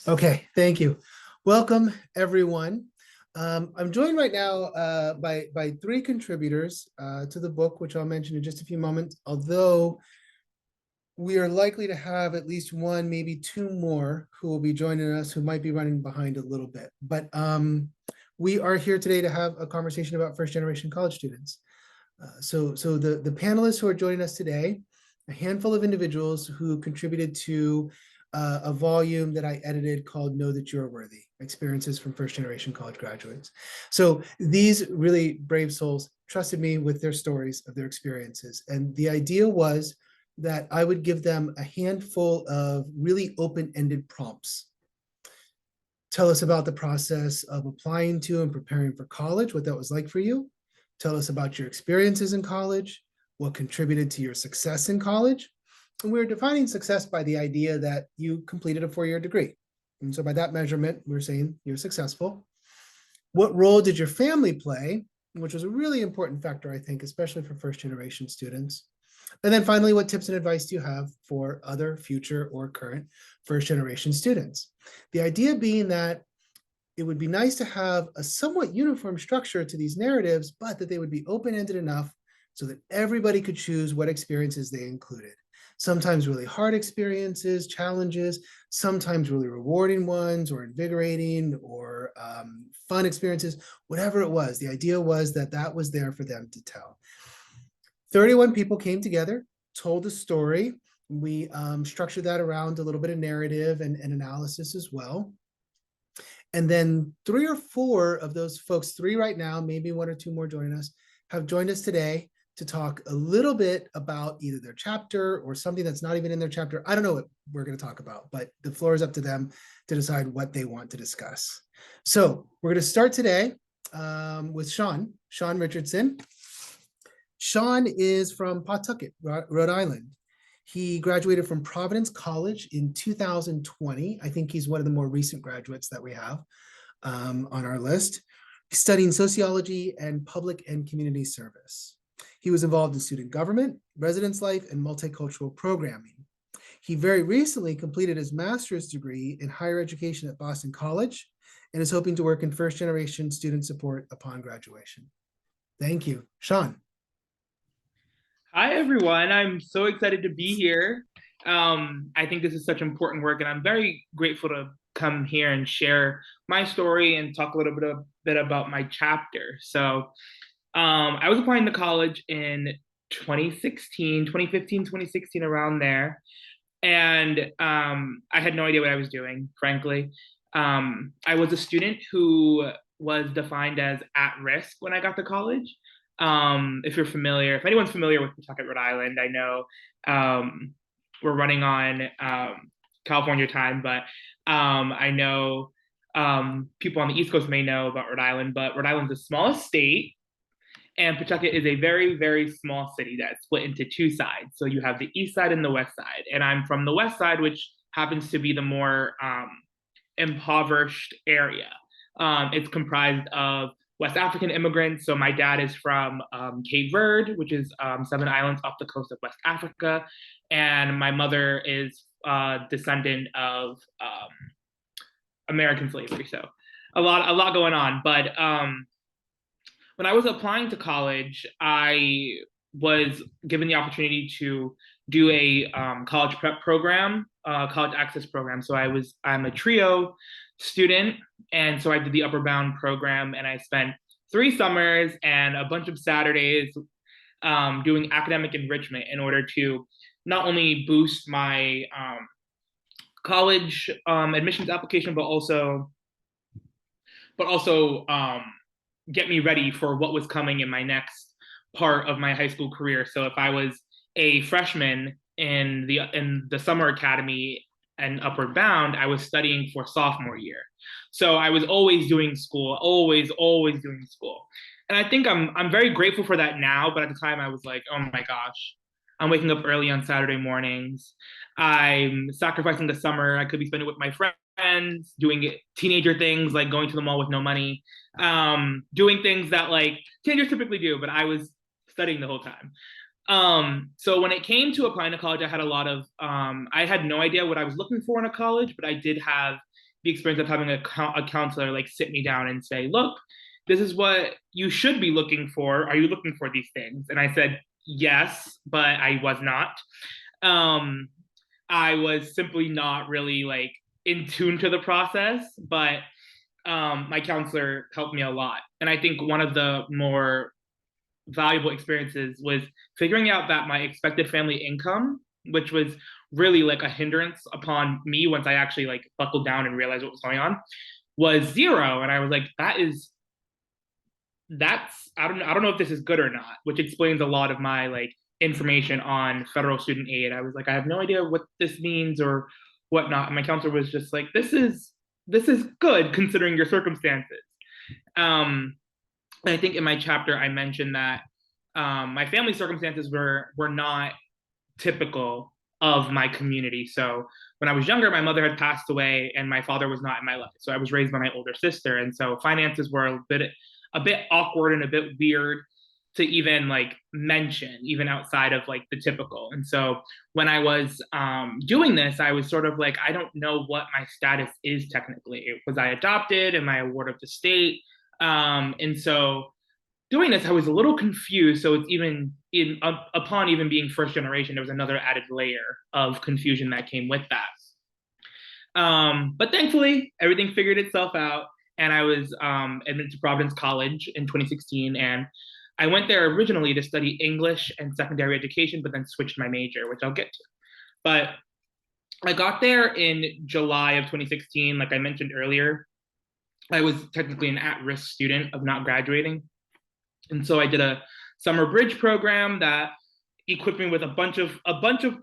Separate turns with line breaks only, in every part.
Okay, thank you. Welcome, everyone. I'm joined right now by three contributors to the book, which I'll mention in just a few moments, although we are likely to have at least one, maybe two more who will be joining us who might be running behind a little bit. But we are here today to have a conversation about first-generation college students. So the panelists who are joining us today, a handful of individuals who contributed to a volume that I edited called Know That You're Worthy, Experiences from First Generation College Graduates. So these really brave souls trusted me with their stories of their experiences. And the idea was that I would give them a handful of really open-ended prompts. Tell us about the process of applying to and preparing for college, what that was like for you. Tell us about your experiences in college, what contributed to your success in college. And we're defining success by the idea that you completed a four-year degree. And so by that measurement, we're saying you're successful. What role did your family play? Which was a really important factor, I think, especially for first-generation students. And then finally, what tips and advice do you have for other future or current first-generation students? The idea being that it would be nice to have a somewhat uniform structure to these narratives, but that they would be open-ended enough so that everybody could choose what experiences they included. Sometimes really hard experiences, challenges, sometimes really rewarding ones or invigorating or fun experiences, whatever it was. The idea was that that was there for them to tell. 31 people came together, told a story. We structured that around a little bit of narrative and analysis as well. And then three or four of those folks, three right now, maybe one or two more joining us, have joined us today to talk a little bit about either their chapter or something that's not even in their chapter. I don't know what we're going to talk about, but the floor is up to them to decide what they want to discuss. So we're going to start today with Sean Richardson. Sean is from Pawtucket, Rhode Island. He graduated from Providence College in 2020. I think he's one of the more recent graduates that we have on our list. He's studying sociology and public and community service. He was involved in student government, residence life, and multicultural programming. He very recently completed his master's degree in higher education at Boston College and is hoping to work in first-generation student support upon graduation. Thank you. Sean.
Hi, everyone. I'm so excited to be here. I think this is such important work, and I'm very grateful to come here and share my story and talk a little bit about my chapter. So I was applying to college in 2016, 2015, 2016, around there. And I had no idea what I was doing, frankly. I was a student who was defined as at risk when I got to college. If anyone's familiar with Pawtucket, Rhode Island, I know we're running on California time, but I know people on the East Coast may know about Rhode Island, but Rhode Island's the smallest state, and Pawtucket is a very, very small city that's split into two sides. So you have the east side and the west side, and I'm from the west side, which happens to be the more impoverished area. It's comprised of West African immigrants. So my dad is from Cape Verde, which is 7 islands off the coast of West Africa, and my mother is a descendant of American slavery. So a lot going on. But when I was applying to college, I was given the opportunity to do a college prep program, college access program. So I'm a trio student, and so I did the Upper Bound program, and I spent 3 summers and a bunch of Saturdays doing academic enrichment in order to not only boost my college admissions application, but also get me ready for what was coming in my next part of my high school career. So if I was a freshman in the summer academy and Upward Bound, I was studying for sophomore year. So I was always doing school, always doing school. And I think I'm very grateful for that now, but at the time I was like, oh my gosh, I'm waking up early on Saturday mornings. I'm sacrificing the summer I could be spending with my friends, doing teenager things like going to the mall with no money, doing things that like teenagers typically do, but I was studying the whole time. So when it came to applying to college, I had a lot of, I had no idea what I was looking for in a college, but I did have the experience of having a counselor like sit me down and say, look, this is what you should be looking for. Are you looking for these things? And I said, yes, but I was not. Um, I was simply not really like in tune to the process, but my counselor helped me a lot. And I think one of the more valuable experiences was figuring out that my expected family income, which was really like a hindrance upon me once I actually like buckled down and realized what was going on, was zero. And I was like, that's I don't know if this is good or not, which explains a lot of my like information on federal student aid. I was like, I have no idea what this means or whatnot. And my counselor was just like, this is good considering your circumstances. Um, and I think in my chapter I mentioned that my family circumstances were not typical of my community. So when I was younger, my mother had passed away and my father was not in my life. So I was raised by my older sister, and so finances were a bit awkward and a bit weird to even like mention, even outside of like the typical. And so when I was doing this, I was sort of like, I don't know what my status is technically. Was I adopted? Am I a ward of the state? And so doing this, I was a little confused. So it's even upon even being first generation, there was another added layer of confusion that came with that. But thankfully, everything figured itself out, and I was admitted to Providence College in 2016, and I went there originally to study English and secondary education, but then switched my major, which I'll get to. But I got there in July of 2016, like I mentioned earlier. I was technically an at-risk student of not graduating. And so I did a summer bridge program that equipped me with a bunch of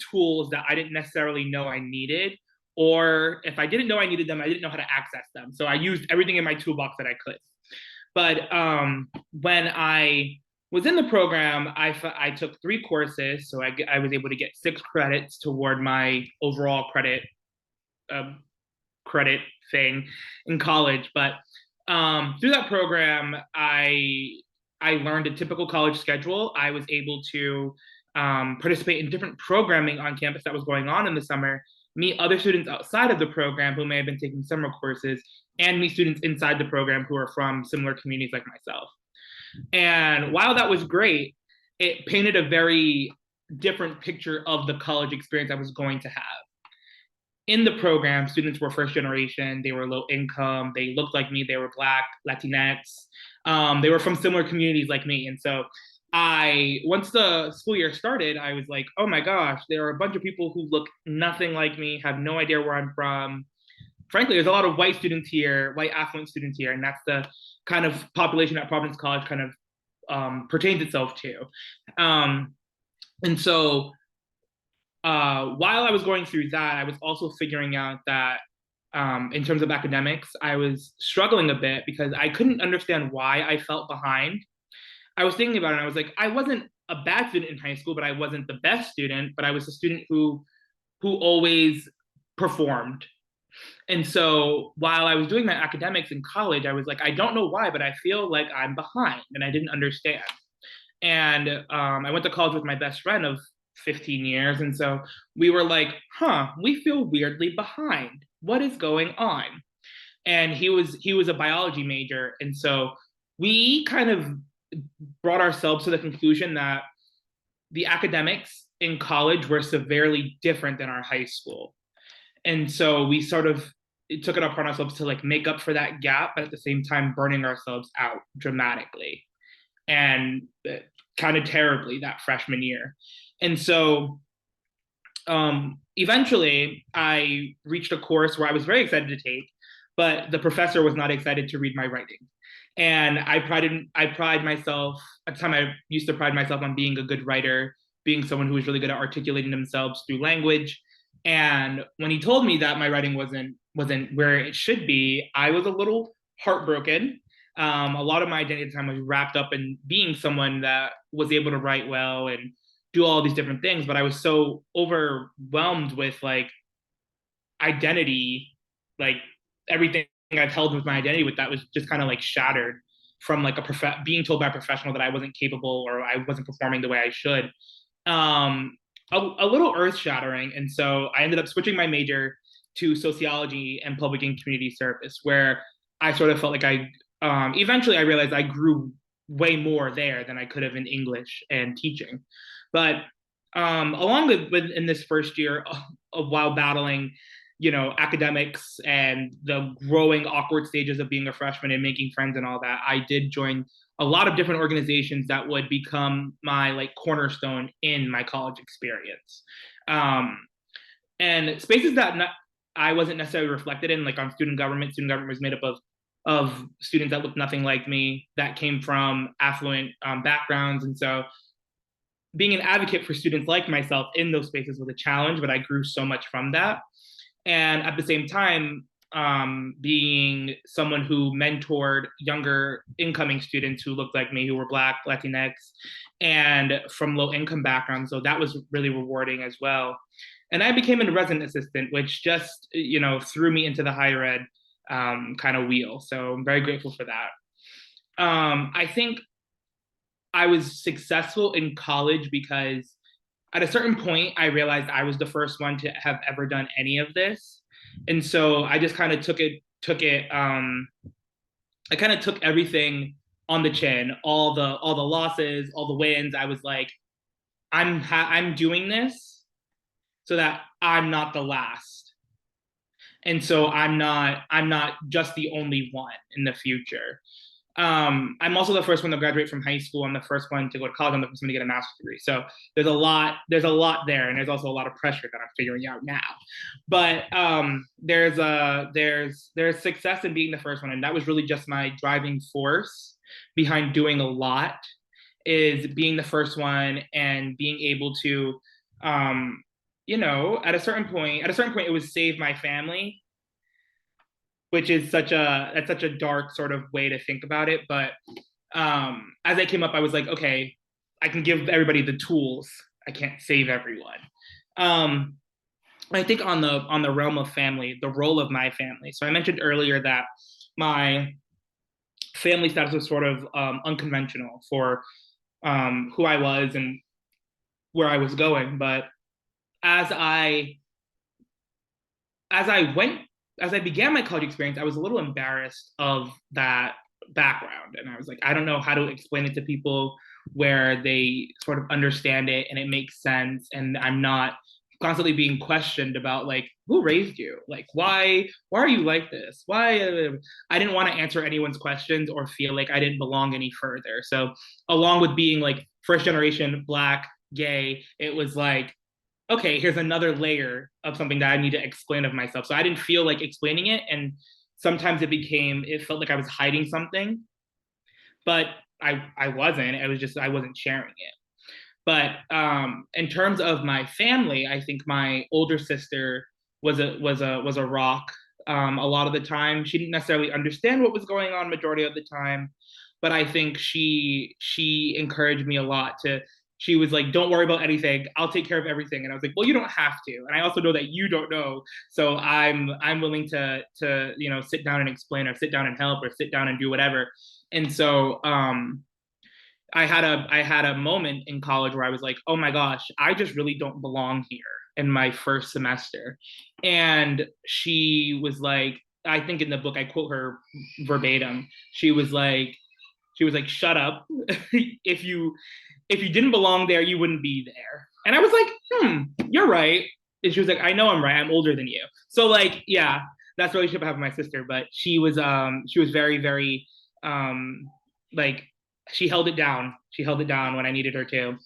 tools that I didn't necessarily know I needed, or if I didn't know I needed them, I didn't know how to access them. So I used everything in my toolbox that I could. But when I was in the program, I took 3 courses, so I was able to get 6 credits toward my overall credit thing in college. But through that program, I learned a typical college schedule. I was able to participate in different programming on campus that was going on in the summer, meet other students outside of the program who may have been taking summer courses, and meet students inside the program who are from similar communities like myself. And while that was great, it painted a very different picture of the college experience I was going to have. In the program, students were first generation, they were low income, they looked like me, they were Black, Latinx, they were from similar communities like me. And so once the school year started, I was like, oh my gosh, there are a bunch of people who look nothing like me, have no idea where I'm from. Frankly, there's a lot of white students here, white affluent students here, and that's the kind of population that Providence College kind of pertains itself to. And so while I was going through that, I was also figuring out that in terms of academics, I was struggling a bit because I couldn't understand why I felt behind. I was thinking about it, and I was like, I wasn't a bad student in high school, but I wasn't the best student, but I was a student who always performed. And so while I was doing my academics in college, I was like, I don't know why, but I feel like I'm behind, and I didn't understand. And I went to college with my best friend of 15 years. And so we were like, we feel weirdly behind. What is going on? And he was a biology major. And so we kind of brought ourselves to the conclusion that the academics in college were severely different than our high school. And so we sort of took it upon ourselves to like make up for that gap, but at the same time burning ourselves out dramatically and kind of terribly that freshman year. And so eventually I reached a course where I was very excited to take, but the professor was not excited to read my writing. And I pride myself, at the time I used to pride myself on being a good writer, being someone who was really good at articulating themselves through language. And when he told me that my writing wasn't where it should be, I was a little heartbroken. A lot of my identity at the time was wrapped up in being someone that was able to write well and do all these different things, but I was so overwhelmed with like identity, like everything I've held with my identity with that was just kind of like shattered from like being told by a professional that I wasn't capable or I wasn't performing the way I should. A little earth shattering. And so I ended up switching my major to sociology and public and community service, where I sort of felt like eventually I realized I grew way more there than I could have in English and teaching. But along with in this first year of while battling, academics and the growing awkward stages of being a freshman and making friends and all that, I did join a lot of different organizations that would become my like cornerstone in my college experience. Um, and spaces that I wasn't necessarily reflected in, like on student government. Student government was made up of students that looked nothing like me, that came from affluent backgrounds, and so being an advocate for students like myself in those spaces was a challenge. But I grew so much from that, and at the same time, being someone who mentored younger incoming students who looked like me, who were Black, Latinx, and from low income backgrounds. So that was really rewarding as well. And I became a resident assistant, which just, threw me into the higher ed kind of wheel. So I'm very grateful for that. I think I was successful in college because at a certain point, I realized I was the first one to have ever done any of this. And so I just kind of I kind of took everything on the chin, all the losses, all the wins. I was like, I'm doing this so that I'm not the last. And so I'm not just the only one in the future. I'm also the first one to graduate from high school. I'm the first one to go to college. I'm the first one to get a master's degree. So there's a lot there, and there's also a lot of pressure that I'm figuring out now. But there's success in being the first one, and that was really just my driving force behind doing a lot, is being the first one and being able to, at a certain point, it was save my family, which is such a dark sort of way to think about it. But as I came up, I was like, okay, I can give everybody the tools. I can't save everyone. I think on the realm of family, the role of my family. So I mentioned earlier that my family status was sort of unconventional for who I was and where I was going. But as I began my college experience, I was a little embarrassed of that background. And I was like, I don't know how to explain it to people where they sort of understand it and it makes sense. And I'm not constantly being questioned about like, who raised you? Like, why are you like this? Why? I didn't want to answer anyone's questions or feel like I didn't belong any further. So along with being like first generation Black, gay, it was like, okay, here's another layer of something that I need to explain of myself. So I didn't feel like explaining it. And sometimes it felt like I was hiding something, but I wasn't. It was just, I wasn't sharing it. But in terms of my family, I think my older sister was a rock. A lot of the time, she didn't necessarily understand what was going on majority of the time, but I think she encouraged me a lot to. She was like, "Don't worry about anything. I'll take care of everything." And I was like, "Well, you don't have to." And I also know that you don't know, so I'm willing to sit down and explain, or sit down and help, or sit down and do whatever. And so I had a moment in college where I was like, oh my gosh, I just really don't belong here in my first semester. And she was like, I think in the book I quote her verbatim. She was like, shut up. If you didn't belong there, you wouldn't be there. And I was like, you're right. And she was like, I know I'm right. I'm older than you. So like, yeah, that's the relationship I have with my sister. But she was very, very like, she held it down. She held it down when I needed her to.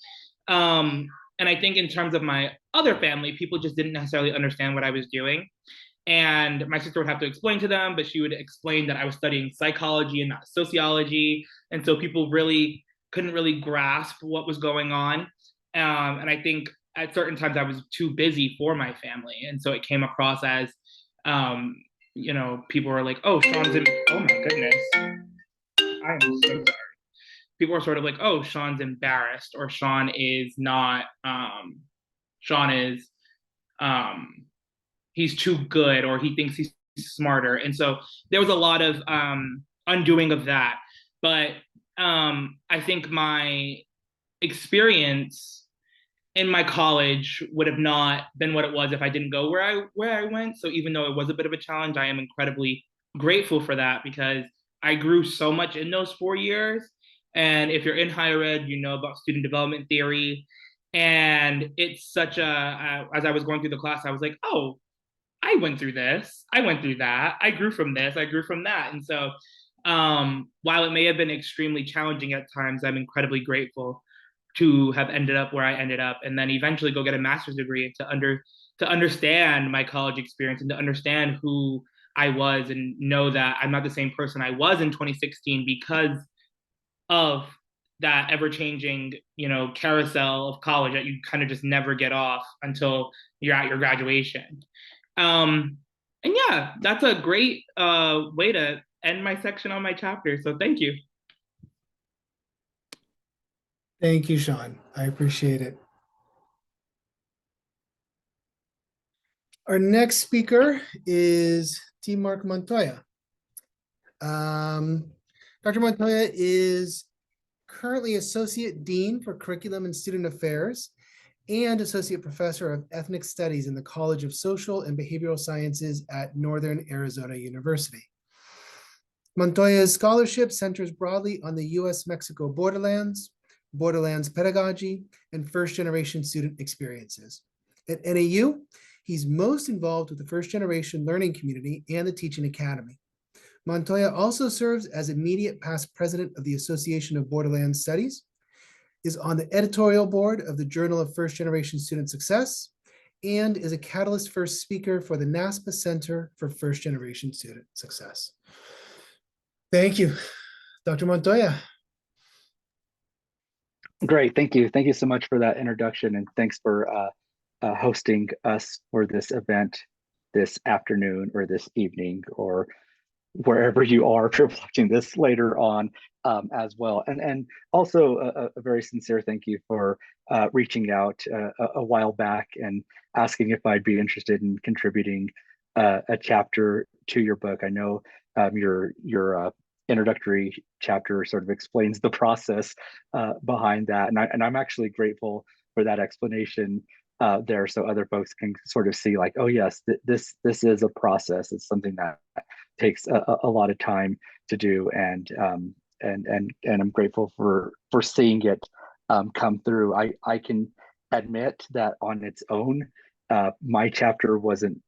And I think in terms of my other family, people just didn't necessarily understand what I was doing. And my sister would have to explain to them, but she would explain that I was studying psychology and not sociology. And so people really couldn't really grasp what was going on. And I think at certain times I was too busy for my family. And so it came across as, people were like, oh, oh my goodness. I am so sorry. People are sort of like, oh, Sean's embarrassed, or Sean is not, Sean is, he's too good, or he thinks he's smarter. And so there was a lot of undoing of that. But I think my experience in my college would have not been what it was if I didn't go where I went. So even though it was a bit of a challenge, I am incredibly grateful for that because I grew so much in those 4 years. And if you're in higher ed, you know about student development theory. And it's such as I was going through the class, I was like, oh, I went through this, I went through that, I grew from this, I grew from that. And so while it may have been extremely challenging at times, I'm incredibly grateful to have ended up where I ended up, and then eventually go get a master's degree to understand my college experience and to understand who I was and know that I'm not the same person I was in 2016 because of that ever changing, carousel of college that you kind of just never get off until you're at your graduation. Um, and yeah, that's a great way to end my section on my chapter. So thank you.
Thank you, Sean. I appreciate it. Our next speaker is T. Mark Montoya. Dr. Montoya is currently Associate Dean for Curriculum and Student Affairs and Associate Professor of Ethnic Studies in the College of Social and Behavioral Sciences at Northern Arizona University. Montoya's scholarship centers broadly on the US-Mexico borderlands, borderlands pedagogy, and first-generation student experiences. At NAU, he's most involved with the first-generation learning community and the Teaching Academy. Montoya also serves as immediate past president of the Association of Borderland Studies, is on the editorial board of the Journal of First Generation Student Success, and is a Catalyst First speaker for the NASPA Center for First Generation Student Success. Thank you, Dr. Montoya.
Great, thank you. Thank you so much for that introduction, and thanks for hosting us for this event this afternoon or this evening or wherever you are if you're watching this later on as well. And also a very sincere thank you for reaching out a while back and asking if I'd be interested in contributing a chapter to your book. I know your introductory chapter sort of explains the process behind that. And I'm actually grateful for that explanation there, so other folks can sort of see like, oh yes, this is a process. It's something that takes a lot of time to do, and I'm grateful for seeing it come through. I can admit that on its own, my chapter wasn't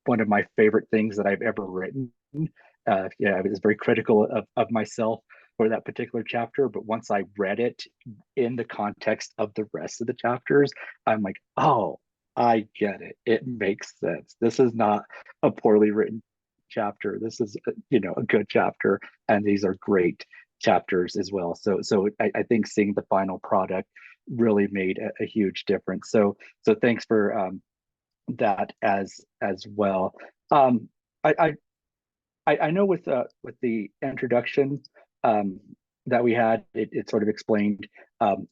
one of my favorite things that I've ever written. Yeah, I was very critical of myself for that particular chapter, but once I read it in the context of the rest of the chapters, I'm like, oh, I get it. It makes sense. This is not a poorly written chapter. This is a good chapter, and these are great chapters as well. So I think seeing the final product really made a huge difference. So thanks for that as well. I know with the introduction that we had, it sort of explained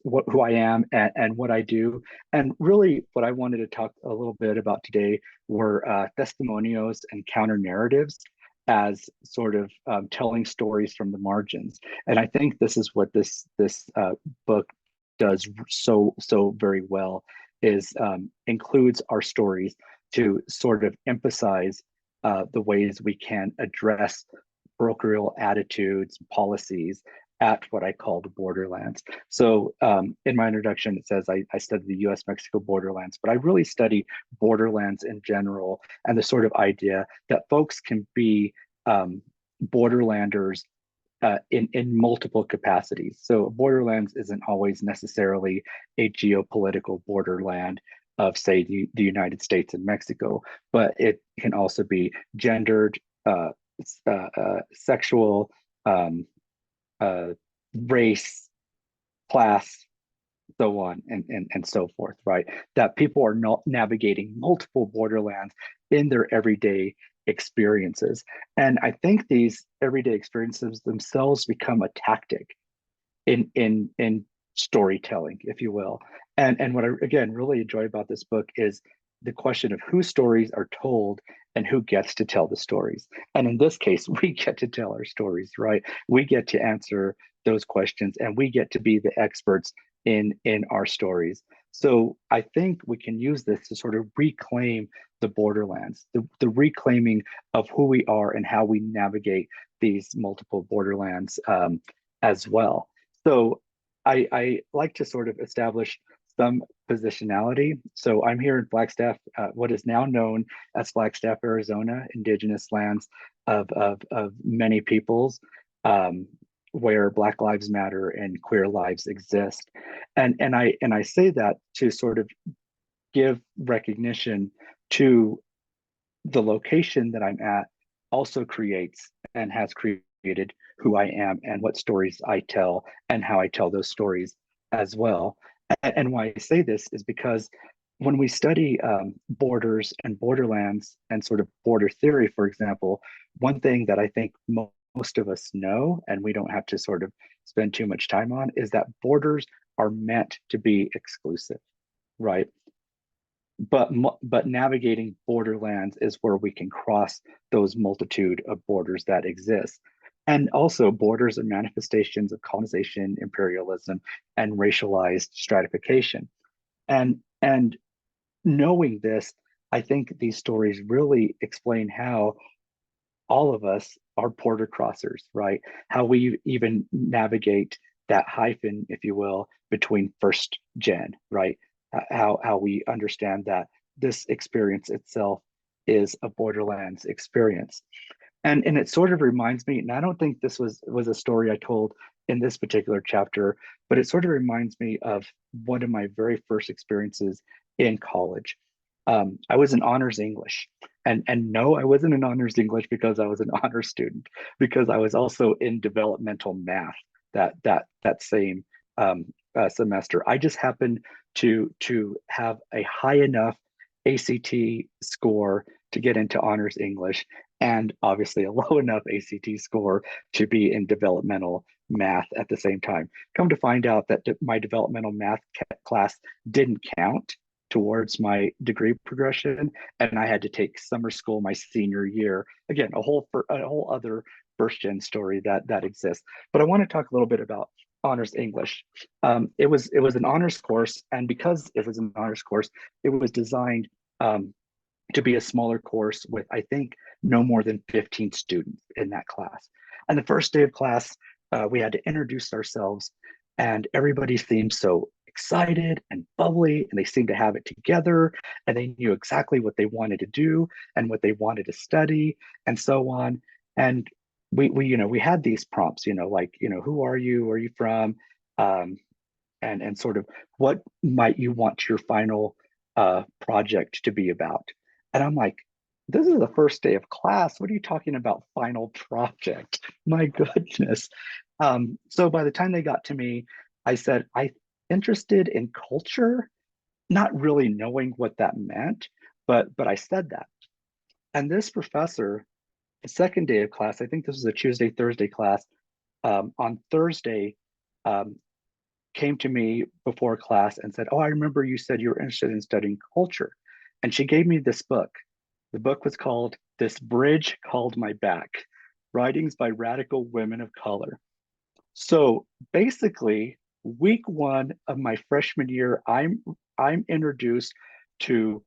who I am and what I do. And really what I wanted to talk a little bit about today were testimonials and counter narratives as sort of telling stories from the margins. And I think this is what this book does so very well, is includes our stories to sort of emphasize the ways we can address parochial attitudes, policies at what I call the borderlands. So in my introduction, it says I study the US-Mexico borderlands, but I really study borderlands in general and the sort of idea that folks can be borderlanders in multiple capacities. So borderlands isn't always necessarily a geopolitical borderland of, say, the United States and Mexico, but it can also be gendered, sexual, race, class, so on and so forth, right? That people are not navigating multiple borderlands in their everyday experiences. And I think these everyday experiences themselves become a tactic in storytelling, if you will. And what I again really enjoy about this book is the question of whose stories are told and who gets to tell the stories. And in this case, we get to tell our stories, right? We get to answer those questions, and we get to be the experts in our stories. So I think we can use this to sort of reclaim the borderlands, the reclaiming of who we are and how we navigate these multiple borderlands as well. So I like to sort of establish some positionality. So I'm here in Flagstaff, what is now known as Flagstaff, Arizona, indigenous lands of many peoples, where Black Lives Matter and queer lives exist. And I say that to sort of give recognition to the location that I'm at also creates and has created who I am and what stories I tell and how I tell those stories as well. And why I say this is because when we study borders and borderlands and sort of border theory, for example, one thing that I think most of us know, and we don't have to sort of spend too much time on, is that borders are meant to be exclusive, right? But navigating borderlands is where we can cross those multitude of borders that exist. And also borders are manifestations of colonization, imperialism, and racialized stratification. And knowing this, I think these stories really explain how all of us are border crossers, right? How we even navigate that hyphen, if you will, between first gen, right? How we understand that this experience itself is a Borderlands experience. And it sort of reminds me, and I don't think this was a story I told in this particular chapter, but it sort of reminds me of one of my very first experiences in college. I was in honors English, and no, I wasn't in honors English because I was an honors student, because I was also in developmental math that same semester. I just happened to have a high enough ACT score to get into honors English, and obviously a low enough ACT score to be in developmental math at the same time. Come to find out that my developmental math class didn't count towards my degree progression, and I had to take summer school my senior year. Again, a whole other first gen story that exists. But I want to talk a little bit about honors English. It was an honors course, and because it was an honors course, it was designed to be a smaller course with, I think, no more than 15 students in that class. And the first day of class, we had to introduce ourselves, and everybody seemed so excited and bubbly, and they seemed to have it together, and they knew exactly what they wanted to do and what they wanted to study, and so on. And we had these prompts, like, who are you? Where are you from? And sort of what might you want your final project to be about? And I'm like, this is the first day of class. What are you talking about, final project? My goodness. So by the time they got to me, I said, I'm interested in culture, not really knowing what that meant, but I said that. And this professor, the second day of class, I think this was a Tuesday, Thursday class, on Thursday, came to me before class and said, "Oh, I remember you said you were interested in studying culture." And she gave me this book. The book was called This Bridge Called My Back, Writings by Radical Women of Color. So basically, week one of my freshman year, I'm introduced to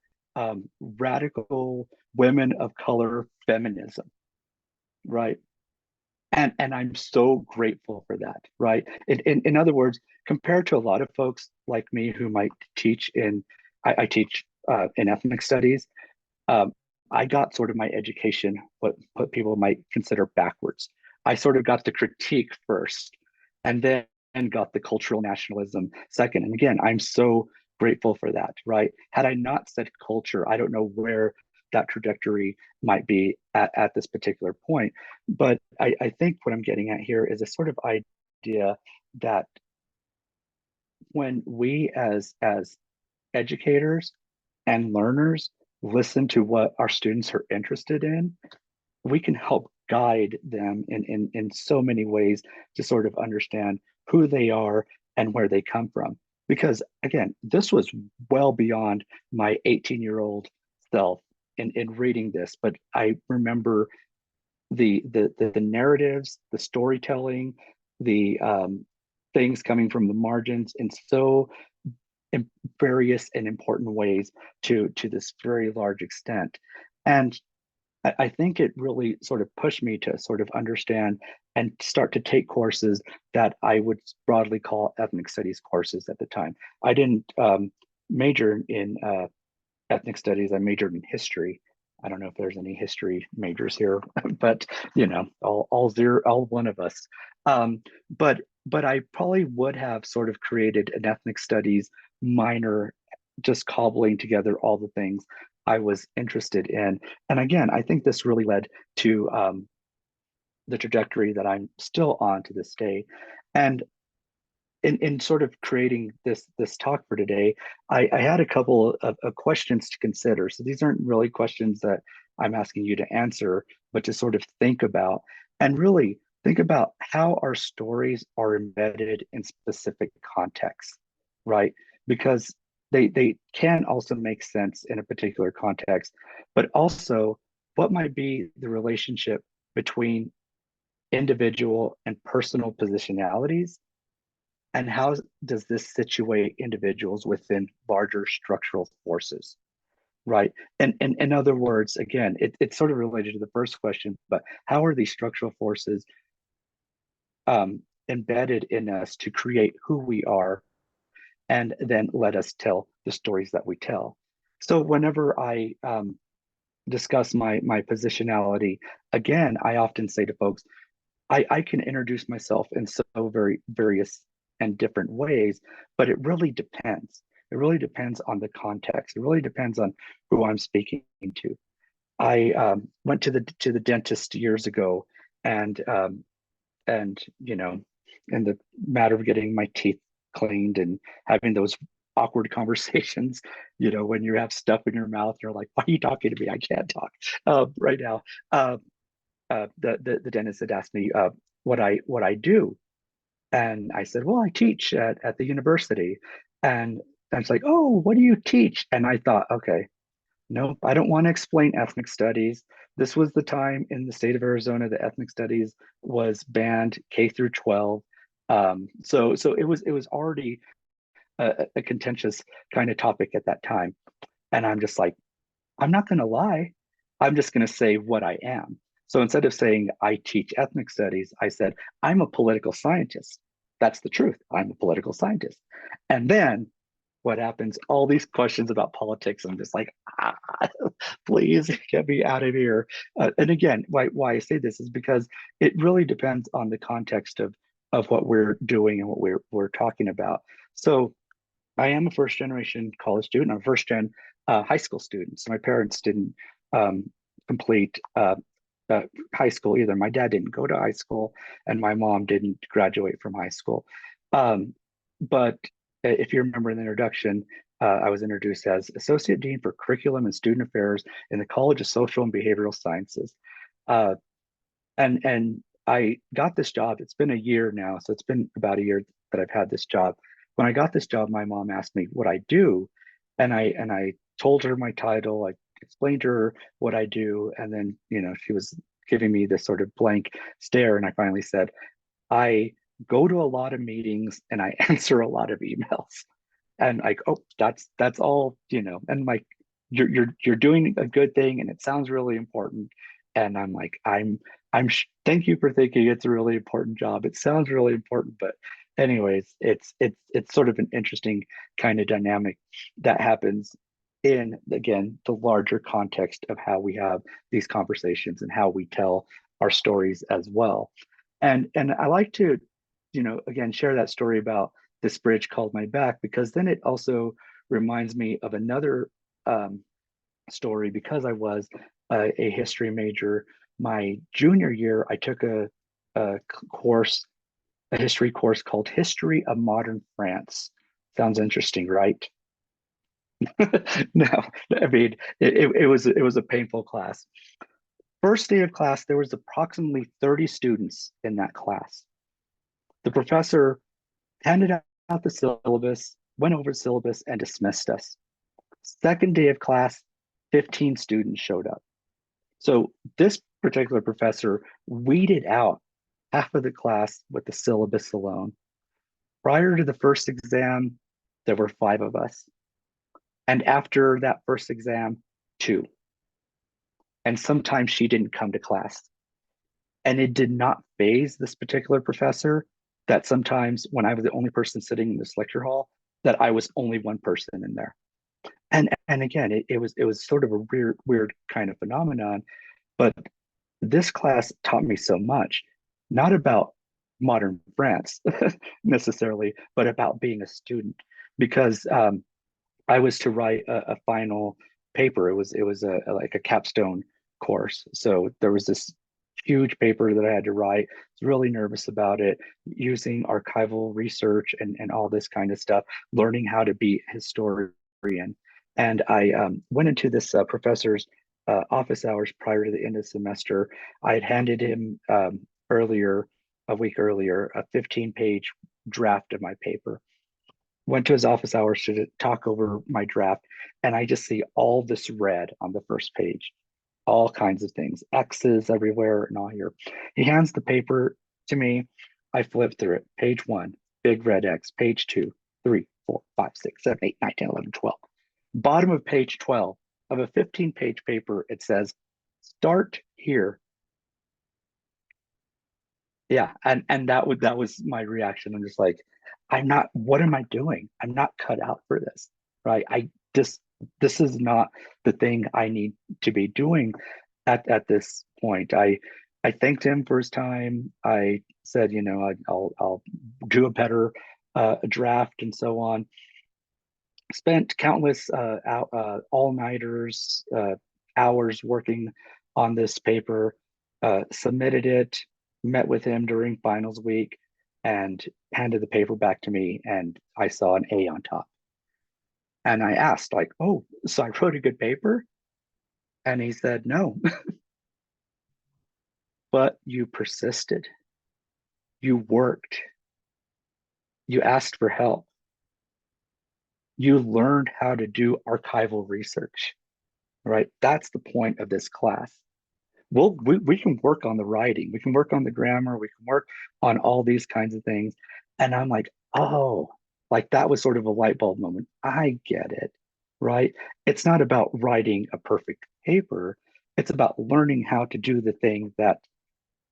radical women of color feminism, right? And I'm so grateful for that, right? In other words, compared to a lot of folks like me who might teach I teach in ethnic studies, um, I got sort of my education, what people might consider backwards. I sort of got the critique first, and then got the cultural nationalism second. And again, I'm so grateful for that, right? Had I not said culture, I don't know where that trajectory might be at this particular point. But I think what I'm getting at here is a sort of idea that when we as educators and learners listen to what our students are interested in, we can help guide them in so many ways to sort of understand who they are and where they come from. Because again, this was well beyond my 18-year-old self in reading this, but I remember the narratives, the storytelling, the things coming from the margins in so in various and important ways to this very large extent. And I think it really sort of pushed me to sort of understand and start to take courses that I would broadly call ethnic studies courses at the time. I didn't major in ethnic studies. I majored in history. I don't know if there's any history majors here, but all one of us. But I probably would have sort of created an ethnic studies minor, just cobbling together all the things I was interested in. And again, I think this really led to the trajectory that I'm still on to this day. And in sort of creating this talk for today, I had a couple of questions to consider. So these aren't really questions that I'm asking you to answer, but to sort of think about and really think about how our stories are embedded in specific contexts, right? Because they can also make sense in a particular context, but also what might be the relationship between individual and personal positionalities, and how does this situate individuals within larger structural forces, right? And in other words, again, it's sort of related to the first question, but how are these structural forces embedded in us to create who we are and then let us tell the stories that we tell? So whenever I discuss my positionality, again, I often say to folks, I can introduce myself in so very various and different ways, but it really depends. It really depends on the context. It really depends on who I'm speaking to. I went to the dentist years ago, and you know, in the matter of getting my teeth cleaned and having those awkward conversations, you know, when you have stuff in your mouth, you're like, "Why are you talking to me? I can't talk right now." The dentist had asked me what I do, and I said, "Well, I teach at the university." And I was like, "Oh, what do you teach?" And I thought, okay, no, I don't want to explain ethnic studies. This was the time in the state of Arizona that ethnic studies was banned K through 12. So it was already a contentious kind of topic at that time. And I'm just like, I'm not going to lie. I'm just going to say what I am. So instead of saying I teach ethnic studies, I said, I'm a political scientist. That's the truth. I'm a political scientist. And then what happens? All these questions about politics. I'm just like, please get me out of here. And again, why I say this is because it really depends on the context of what we're doing and what we're talking about. So I am a first generation college student. I'm a first gen high school student. So my parents didn't complete high school either. My dad didn't go to high school, and my mom didn't graduate from high school. But if you remember in the introduction, I was introduced as Associate Dean for Curriculum and Student Affairs in the College of Social and Behavioral Sciences. And I got this job. It's been a year now, so it's been about a year that I've had this job. When I got this job, my mom asked me what I do, and I told her my title. I explained to her what I do, and then she was giving me this sort of blank stare, and I finally said, I go to a lot of meetings and I answer a lot of emails. And like, oh, that's all, and like, you're doing a good thing and it sounds really important. And I'm like, thank you for thinking it's a really important job. It sounds really important, but anyways, it's sort of an interesting kind of dynamic that happens in, again, the larger context of how we have these conversations and how we tell our stories as well. And I like to, again, share that story about this bridge called my back, because then it also reminds me of another story. Because I was a history major, my junior year, I took a history course called History of Modern France. Sounds interesting, right? No, I mean, it was a painful class. First day of class, there was approximately 30 students in that class. The professor handed out the syllabus, went over the syllabus, and dismissed us. Second day of class, 15 students showed up. So this particular professor weeded out half of the class with the syllabus alone. Prior to the first exam, there were 5 of us. And after that first exam, 2. And sometimes she didn't come to class. And it did not faze this particular professor that sometimes when I was the only person sitting in this lecture hall, that I was only one person in there. And again, it was sort of a weird kind of phenomenon, but this class taught me so much, not about modern France necessarily, but about being a student, because I was to write a final paper. It was like a capstone course. So there was this huge paper that I had to write. I was really nervous about it, using archival research and all this kind of stuff, learning how to be a historian. And I went into this professor's office hours prior to the end of the semester. I had handed him a week earlier, a 15-page draft of my paper. Went to his office hours to talk over my draft, and I just see all this red on the first page, all kinds of things, X's everywhere and all here. He hands the paper to me. I flip through it. Page 1, big red X. Page 2, 3, 4, 5, 6, 7, 8, 9, 10, 11, 12. Bottom of page 12 of a 15-page paper, it says, start here. Yeah, and that was my reaction. I'm just like, what am I doing? I'm not cut out for this, right? This is not the thing I need to be doing at this point. I thanked him for his time. I said, I'll do a better draft and so on. Spent countless all-nighters, hours working on this paper, submitted it, met with him during finals week, and handed the paper back to me, and I saw an A on top. And I asked, like, oh, so I wrote a good paper? And he said, no. But you persisted. You worked. You asked for help. You learned how to do archival research, right? That's the point of this class. We can work on the writing, we can work on the grammar, we can work on all these kinds of things. And I'm like, oh, like that was sort of a light bulb moment. I get it, right? It's not about writing a perfect paper. It's about learning how to do the thing that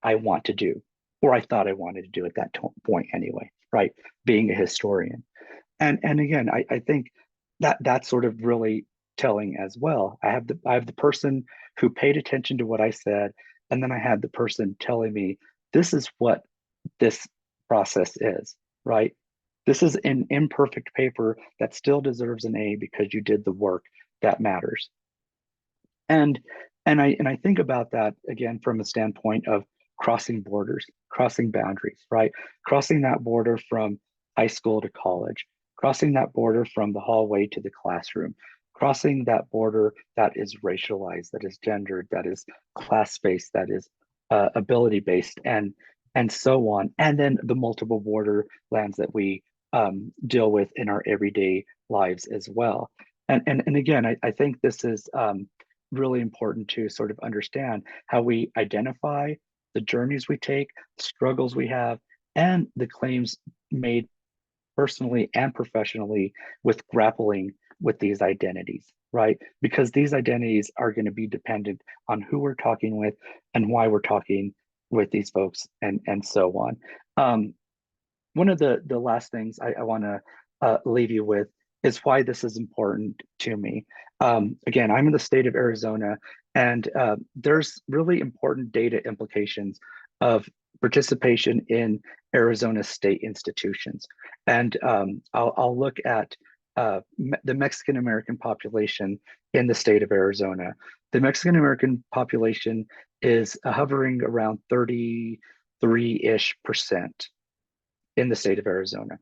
I want to do, or I thought I wanted to do at that point anyway, right? Being a historian. And again, I think that's sort of really telling as well. I have the person who paid attention to what I said, and then I had the person telling me this is what this process is, right? This is an imperfect paper that still deserves an A because you did the work that matters. And I think about that again from a standpoint of crossing borders, crossing boundaries, right? Crossing that border from high school to college, crossing that border from the hallway to the classroom, crossing that border that is racialized, that is gendered, that is class-based, that is ability-based, and so on. And then the multiple borderlands that we deal with in our everyday lives as well. And again, I think this is really important to sort of understand how we identify the journeys we take, the struggles we have, and the claims made personally and professionally with grappling with these identities, right? Because these identities are going to be dependent on who we're talking with and why we're talking with these folks and so on. One of the last things I want to leave you with is why this is important to me. Again, I'm in the state of Arizona, and there's really important data implications of participation in Arizona state institutions. And I'll look at the Mexican American population in the state of Arizona. The Mexican American population is hovering around 33-ish% in the state of Arizona.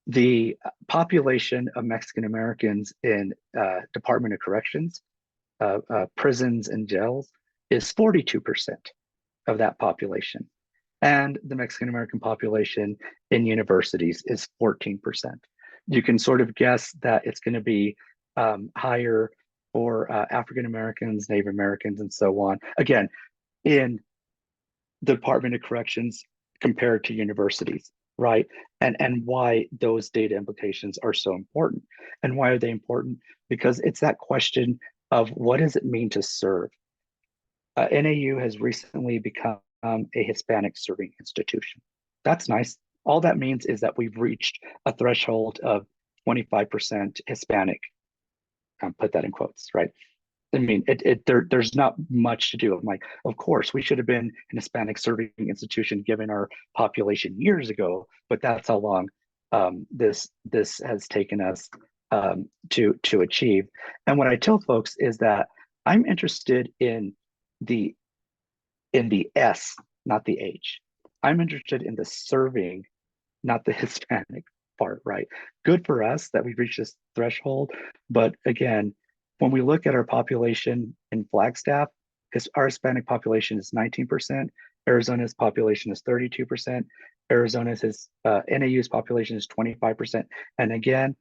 The population of Mexican Americans in Department of Corrections, prisons and jails is 42% of that population. And the Mexican American population in universities is 14%. You can sort of guess that it's going to be higher for African Americans, Native Americans, and so on. Again, in the Department of Corrections compared to universities. right? And why those data implications are so important. And why are they important? Because it's that question of what does it mean to serve? NAU has recently become a Hispanic serving institution. That's nice. All that means is that we've reached a threshold of 25% Hispanic. Put that in quotes, right? I mean, there's not much to do. I'm like, of course, we should have been an Hispanic serving institution given our population years ago, but that's how long this has taken us to achieve. And what I tell folks is that I'm interested the in the S, not the H. I'm interested in the serving, not the Hispanic part, right? Good for us that we've reached this threshold. But again, when we look at our population in Flagstaff, our Hispanic population is 19%, Arizona's population is 32%, Arizona's NAU's population is 25%. And again,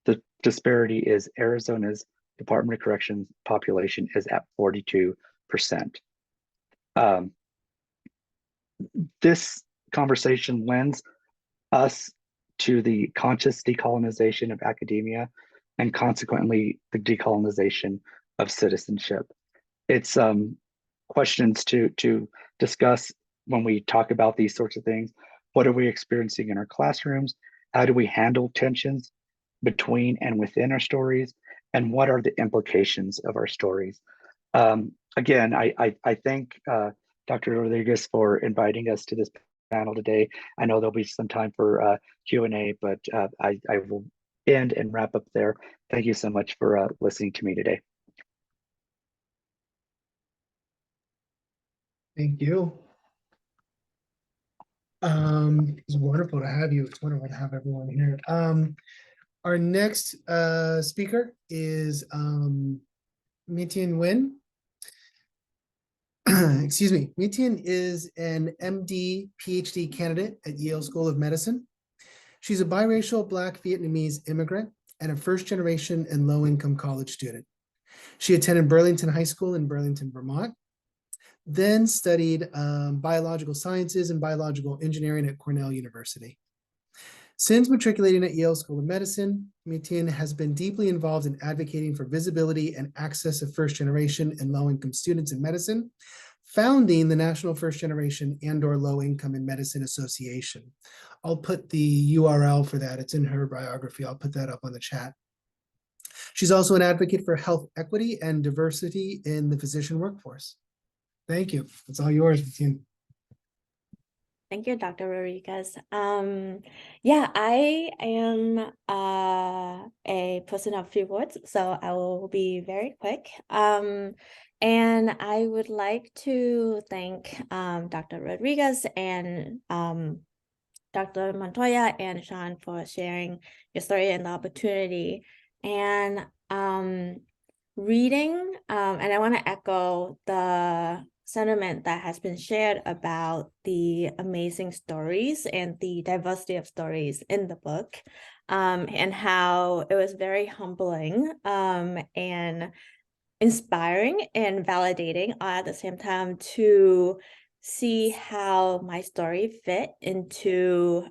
the disparity is Arizona's Department of Corrections population is at 42%. This conversation lends us to the conscious decolonization of academia and consequently the decolonization of citizenship. It's questions to discuss when we talk about these sorts of things. What are we experiencing in our classrooms? How do we handle tensions between and within our stories? And what are the implications of our stories? Again, I thank Dr. Rodríguez for inviting us to this panel today. I know there'll be some time for Q&A, but I will end and wrap up there. Thank you so much for listening to me today.
Thank you. It's wonderful to have you. It's wonderful to have everyone here. Our next speaker is Mytien Nguyen. Excuse me. Mytien is an MD, PhD candidate at Yale School of Medicine. She's a biracial Black Vietnamese immigrant and a first-generation and low-income college student. She attended Burlington High School in Burlington, Vermont, then studied biological sciences and biological engineering at Cornell University. Since matriculating at Yale School of Medicine, Mytien has been deeply involved in advocating for visibility and access of first-generation and low-income students in medicine, founding the National First Generation and/or Low Income in Medicine Association. I'll put the URL for that. It's in her biography. I'll put that up on the chat. She's also an advocate for health equity and diversity in the physician workforce. Thank you. It's all yours, Mytien.
Thank you, Dr. Rodríguez. Yeah, I am a person of few words, so I will be very quick. And I would like to thank Dr. Rodríguez and Dr. Montoya and Sean for sharing your story and the opportunity. And reading, and I want to echo the sentiment that has been shared about the amazing stories and the diversity of stories in the book, and how it was very humbling and inspiring and validating at the same time to see how my story fit into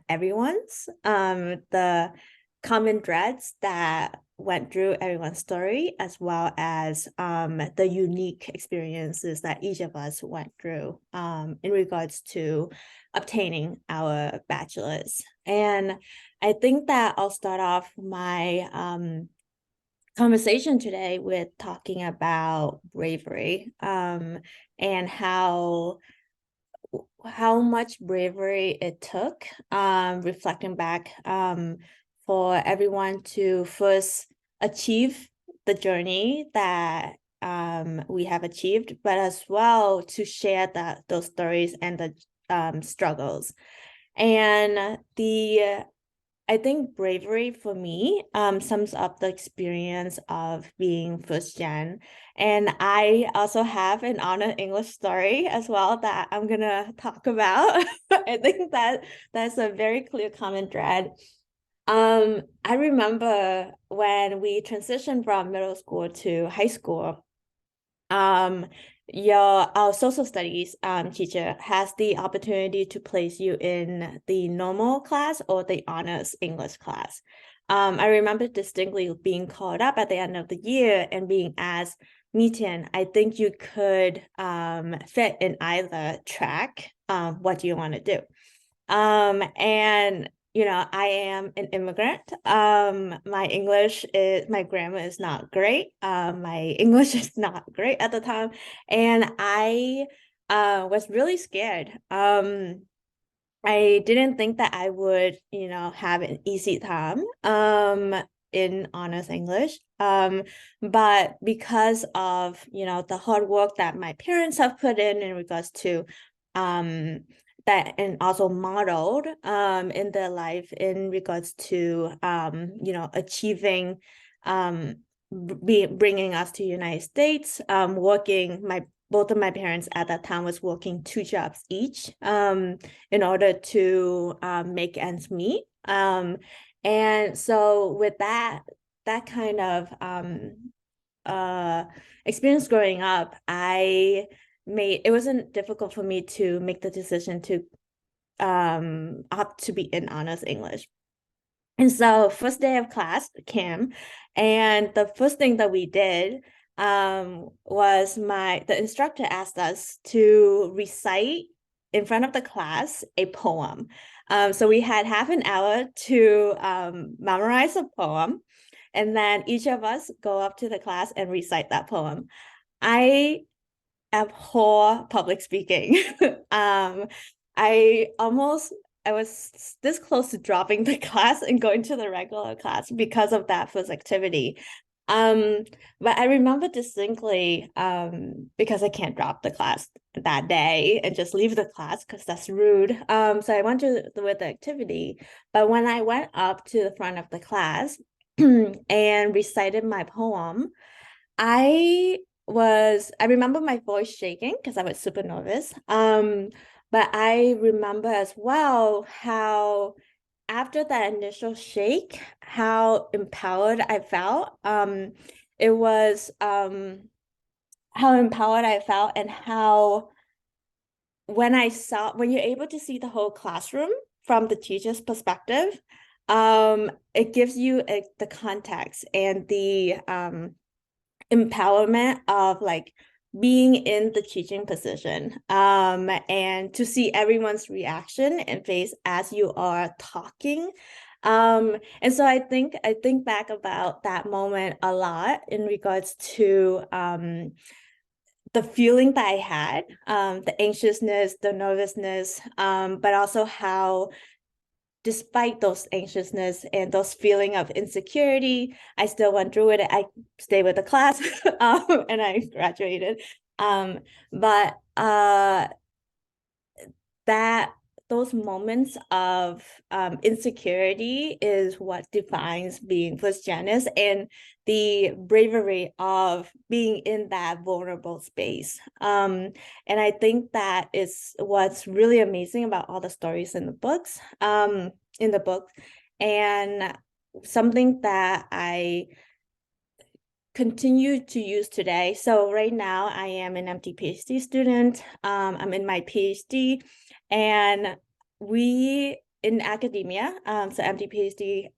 everyone's, the common threads that went through everyone's story, as well as the unique experiences that each of us went through in regards to obtaining our bachelor's. And I think that I'll start off my conversation today with talking about bravery and how much bravery it took, reflecting back for everyone to first achieve the journey that we have achieved, but as well to share those stories and the struggles. And I think bravery for me sums up the experience of being first gen. And I also have an honor English story as well that I'm gonna talk about. I think that's a very clear common thread. I remember when we transitioned from middle school to high school, our social studies teacher has the opportunity to place you in the normal class or the honors English class. I remember distinctly being called up at the end of the year and being asked, Mytien, I think you could fit in either track. What do you want to do? And I am an immigrant. My grammar is not great. My English is not great at the time. And I was really scared. I didn't think that I would, have an easy time in honors English. But because of, the hard work that my parents have put in regards to that, and also modeled in their life in regards to achieving bringing us to United States, working. Both of my parents at that time was working 2 jobs each in order to make ends meet. And so with that kind of experience growing up, it wasn't difficult for me to make the decision to opt to be in honors English. And so first day of class came, and the first thing that we did was the instructor asked us to recite in front of the class a poem. So we had half an hour to memorize a poem, and then each of us go up to the class and recite that poem. I abhor public speaking. I was this close to dropping the class and going to the regular class because of that first activity. But I remember distinctly, because I can't drop the class that day and just leave the class because that's rude. So I went with the activity. But when I went up to the front of the class and recited my poem, I remember my voice shaking because I was super nervous. But I remember as well how after that initial shake, how empowered I felt. It was how empowered I felt, and how when you're able to see the whole classroom from the teacher's perspective, it gives you the context and the empowerment of like being in the teaching position, and to see everyone's reaction and face as you are talking. And so I think back about that moment a lot in regards to the feeling that I had, the anxiousness, the nervousness, but also how despite those anxiousness and those feeling of insecurity, I still went through it. I stayed with the class and I graduated. But those moments of insecurity is what defines being first genus, and the bravery of being in that vulnerable space. And I think that is what's really amazing about all the stories in the book, and something that I continue to use today. So right now I am an MD PhD student. I'm in my PhD, and we in academia, so MD PhD,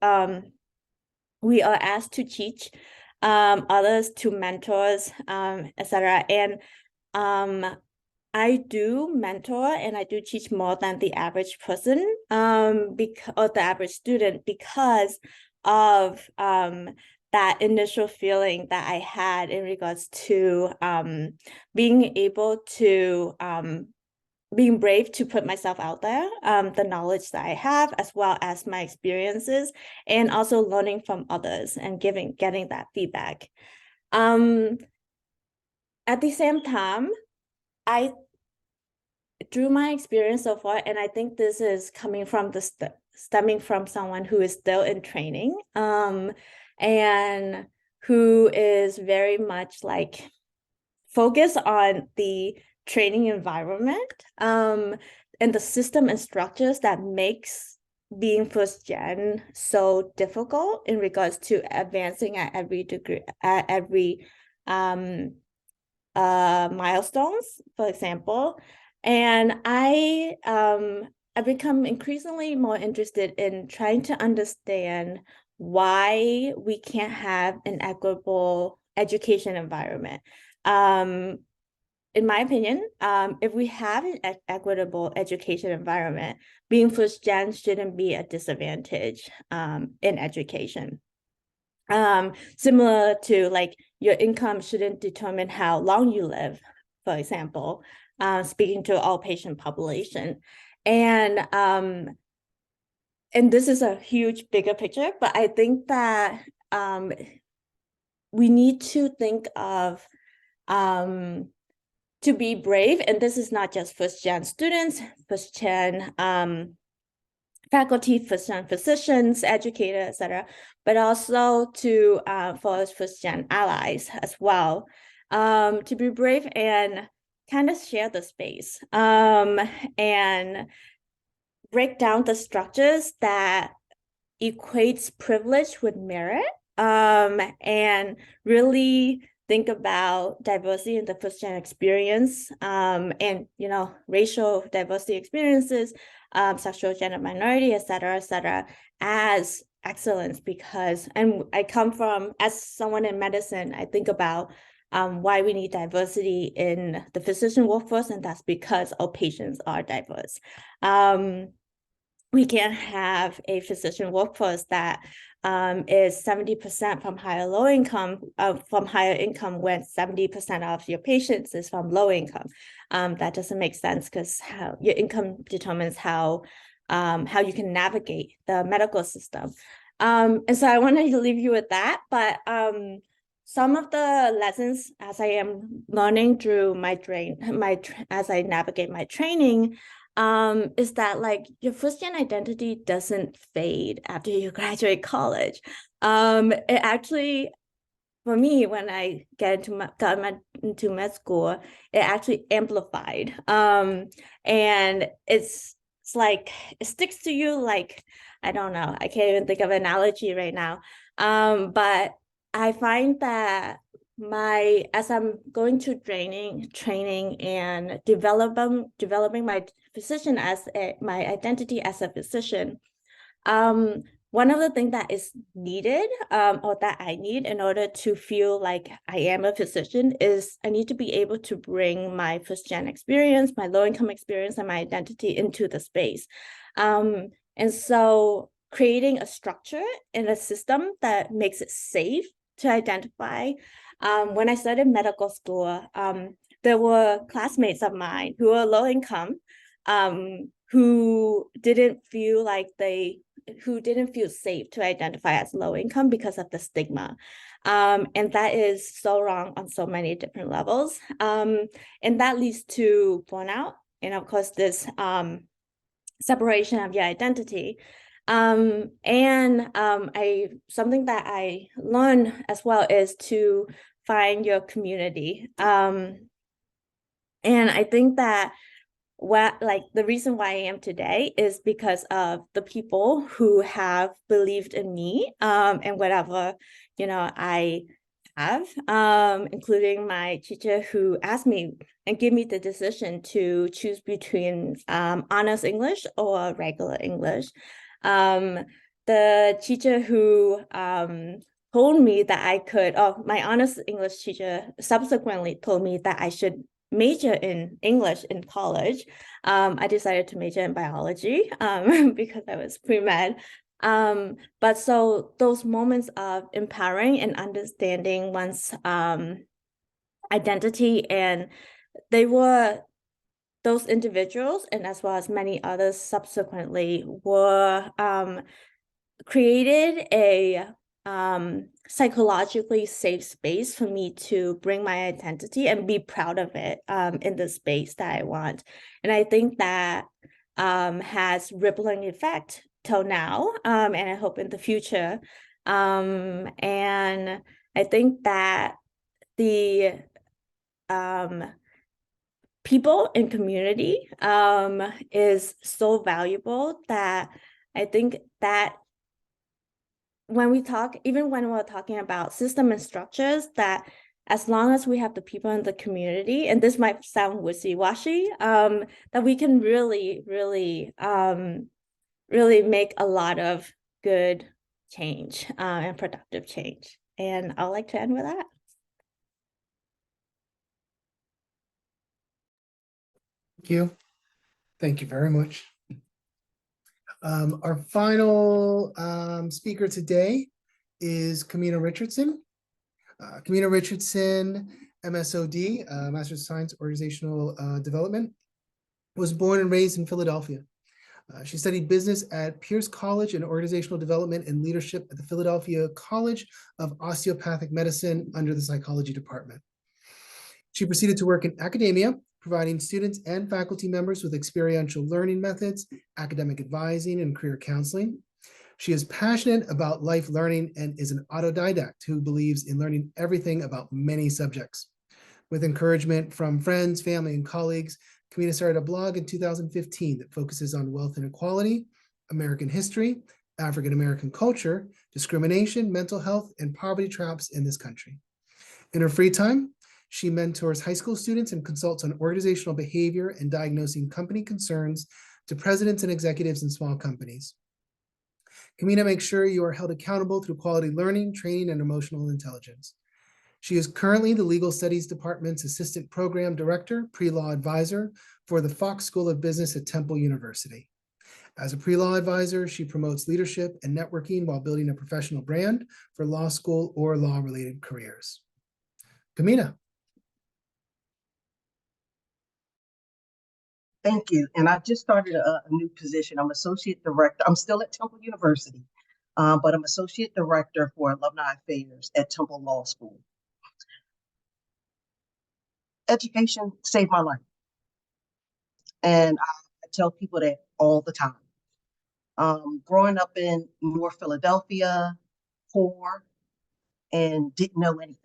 we are asked to teach others, to mentors, etc. And I do mentor and I do teach more than the average person, or the average student, because of that initial feeling that I had in regards to being able to being brave to put myself out there, the knowledge that I have, as well as my experiences, and also learning from others and getting that feedback. At the same time, through my experience so far, and I think this is coming from stemming from someone who is still in training, and who is very much like focused on the training environment, and the system and structures that makes being first gen so difficult in regards to advancing at every degree, at every milestones, for example. And I've become increasingly more interested in trying to understand why we can't have an equitable education environment. In my opinion, if we have an equitable education environment, being first gen shouldn't be a disadvantage in education. Similar to like your income shouldn't determine how long you live, for example, speaking to all patient population. And this is a huge bigger picture, but I think that we need to think of to be brave, and this is not just first gen students, first gen faculty, first gen physicians, educators, etc., but also to for first gen allies as well, to be brave and kind of share the space and break down the structures that equates privilege with merit, and really think about diversity in the first gen experience, and racial diversity experiences, sexual gender minority, et cetera, as excellence. Because, and I come from, as someone in medicine, I think about why we need diversity in the physician workforce, and that's because our patients are diverse. We can't have a physician workforce that is 70% from low income, from higher income, when 70% of your patients is from low income. That doesn't make sense, because how your income determines how you can navigate the medical system. And so I wanted to leave you with that, but some of the lessons as I am learning through as I navigate my training, is that like your first gen identity doesn't fade after you graduate college. It actually, for me, when I got into med school, it actually amplified. And it's like, it sticks to you like, I don't know, I can't even think of an analogy right now. But I find that as I'm going to training and developing my physician my identity as a physician, one of the things that is needed, or that I need in order to feel like I am a physician, is I need to be able to bring my first gen experience, my low income experience, and my identity into the space. And so creating a structure and a system that makes it safe to identify. When I started medical school, there were classmates of mine who were low income, who didn't feel safe to identify as low income because of the stigma. And that is so wrong on so many different levels. And that leads to burnout, and of course this separation of your identity. Something that I learned as well is to find your community. And I think that the reason why I am today is because of the people who have believed in me, and whatever, I have, including my teacher who asked me and gave me the decision to choose between honors English or regular English. The teacher who told me that my honors English teacher subsequently told me that I should major in English in college. I decided to major in biology because I was pre-med. But so those moments of empowering and understanding one's identity, and those individuals, and as well as many others subsequently, were created a psychologically safe space for me to bring my identity and be proud of it in the space that I want. And I think that has rippling effect till now, and I hope in the future. And I think that the people in community is so valuable, that I think that when we're talking about system and structures, that as long as we have the people in the community, and this might sound wishy-washy, that we can really, really, really make a lot of good change and productive change. And I'd like to end with that.
Thank you. Thank you very much. Our final speaker today is Kamina Richardson. Kamina Richardson, MSOD, Master's of Science Organizational Development, was born and raised in Philadelphia. She studied business at Pierce College and Organizational Development and Leadership at the Philadelphia College of Osteopathic Medicine under the Psychology Department. She proceeded to work in academia, providing students and faculty members with experiential learning methods, academic advising, and career counseling. She is passionate about life learning and is an autodidact who believes in learning everything about many subjects. With encouragement from friends, family, and colleagues, Kamina started a blog in 2015 that focuses on wealth inequality, American history, African American culture, discrimination, mental health, and poverty traps in this country. In her free time, she mentors high school students and consults on organizational behavior and diagnosing company concerns to presidents and executives in small companies. Kamina makes sure you are held accountable through quality learning, training, and emotional intelligence. She is currently the Legal Studies Department's Assistant Program Director, Pre-Law Advisor for the Fox School of Business at Temple University. As a pre-law advisor, she promotes leadership and networking while building a professional brand for law school or law-related careers. Kamina.
Thank you. And I just started a new position. I'm Associate Director. I'm still at Temple University, but I'm Associate Director for Alumni Affairs at Temple Law School. Education saved my life. And I tell people that all the time. Growing up in North Philadelphia, poor, and didn't know anything.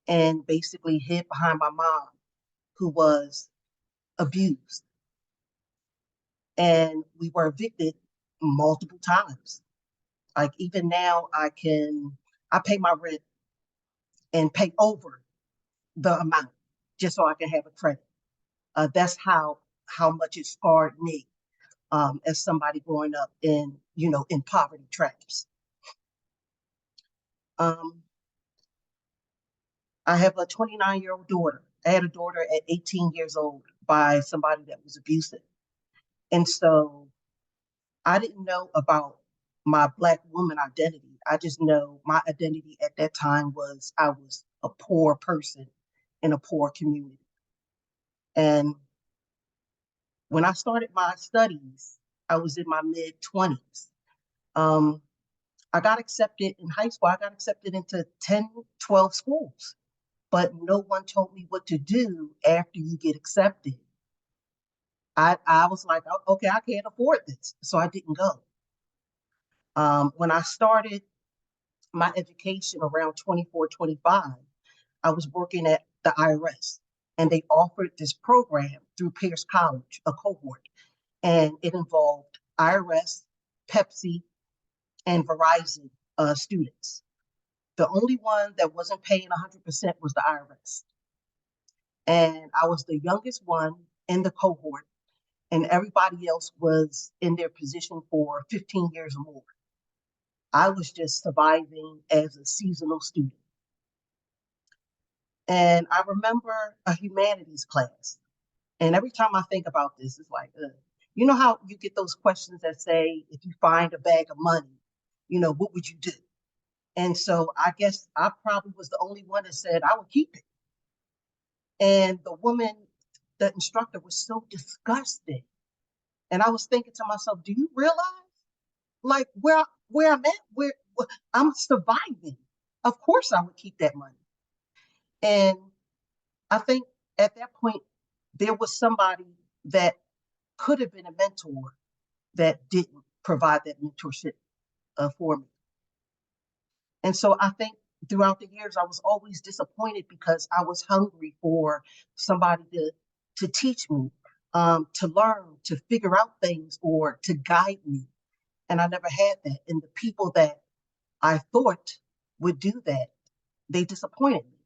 And basically hid behind my mom, who was abused. And we were evicted multiple times. Like even now, I pay my rent and pay over the amount just so I can have a credit. That's how much it scarred me as somebody growing up in poverty traps. I have a 29-year-old daughter. I had a daughter at 18 years old by somebody that was abusive. And so I didn't know about my Black woman identity. I just know my identity at that time was I was a poor person in a poor community. And when I started my studies, I was in my mid-20s. I got accepted in high school. I got accepted into 10, 12 schools, but no one told me what to do after you get accepted. I was like, okay, I can't afford this, so I didn't go. When I started my education around 24, 25, I was working at the IRS, and they offered this program through Pierce College, a cohort, and it involved IRS, Pepsi, and Verizon students. The only one that wasn't paying 100% was the IRS. And I was the youngest one in the cohort, and everybody else was in their position for 15 years or more. I was just surviving as a seasonal student. And I remember a humanities class. And every time I think about this, it's like, you know how you get those questions that say, if you find a bag of money, what would you do? And so I guess I probably was the only one that said I would keep it. And the woman, the instructor, was so disgusted. And I was thinking to myself, do you realize like where I'm at, where I'm surviving? Of course I would keep that money. And I think at that point, there was somebody that could have been a mentor that didn't provide that mentorship for me. And so I think throughout the years, I was always disappointed because I was hungry for somebody to teach me, to learn, to figure out things, or to guide me. And I never had that. And the people that I thought would do that, they disappointed me.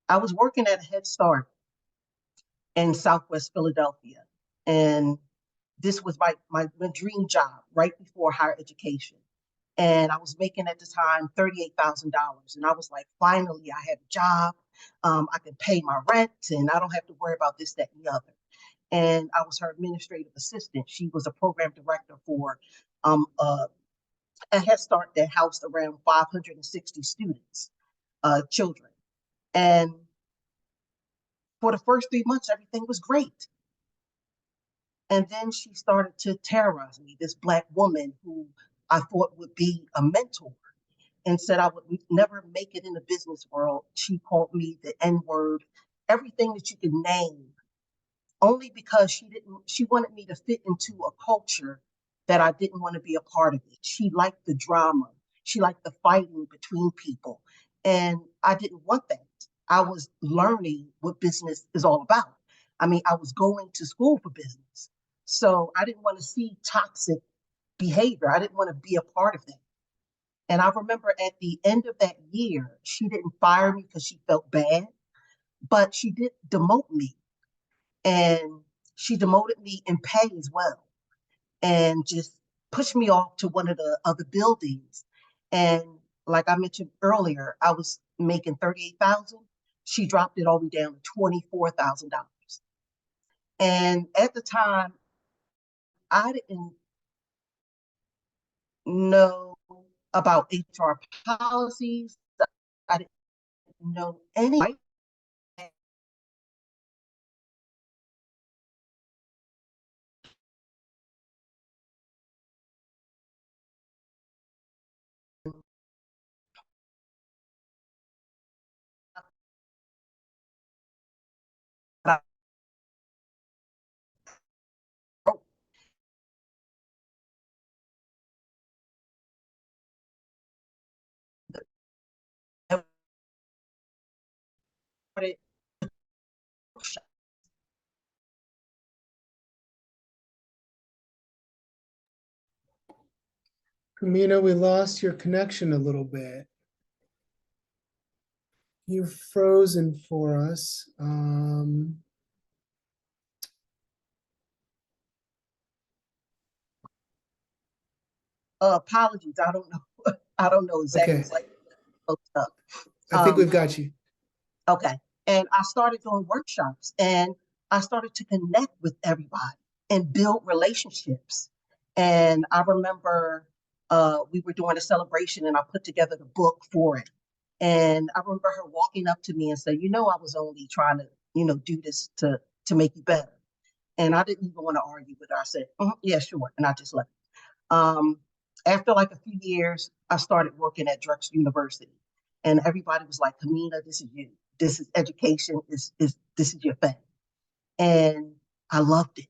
I was working at a Head Start in Southwest Philadelphia. And this was my dream job right before higher education. And I was making at the time $38,000. And I was like, finally, I have a job. I can pay my rent and I don't have to worry about this, that, and the other. And I was her administrative assistant. She was a program director for a Head Start that housed around 560 students, children. And for the first 3 months, everything was great. And then she started to terrorize me, this Black woman who I thought would be a mentor, and said I would never make it in the business world. She called me the N-word, everything that you can name, only because she wanted me to fit into a culture that I didn't want to be a part of it. She liked the drama. She liked the fighting between people. And I didn't want that. I was learning what business is all about. I mean, I was going to school for business. So I didn't want to see toxic behavior. I didn't want to be a part of that. And I remember at the end of that year, she didn't fire me because she felt bad, but she did demote me. And she demoted me in pay as well, and just pushed me off to one of the other buildings. And like I mentioned earlier, I was making 38,000. She dropped it all the way down to $24,000. And at the time, I didn't know about HR policies. I didn't know any.
Kamina, we lost your connection a little bit. You're frozen for us.
Apologies, I don't know. I don't know exactly.
Okay.
It's like up.
I think we've got you.
Okay. And I started doing workshops and I started to connect with everybody and build relationships. And I remember we were doing a celebration and I put together the book for it. And I remember her walking up to me and saying, I was only trying to, do this to make you better. And I didn't even want to argue with her. I said, yeah, sure. And I just left. After like a few years, I started working at Drexel University. And everybody was like, Kamina, this is you. This is education. This is your thing. And I loved it.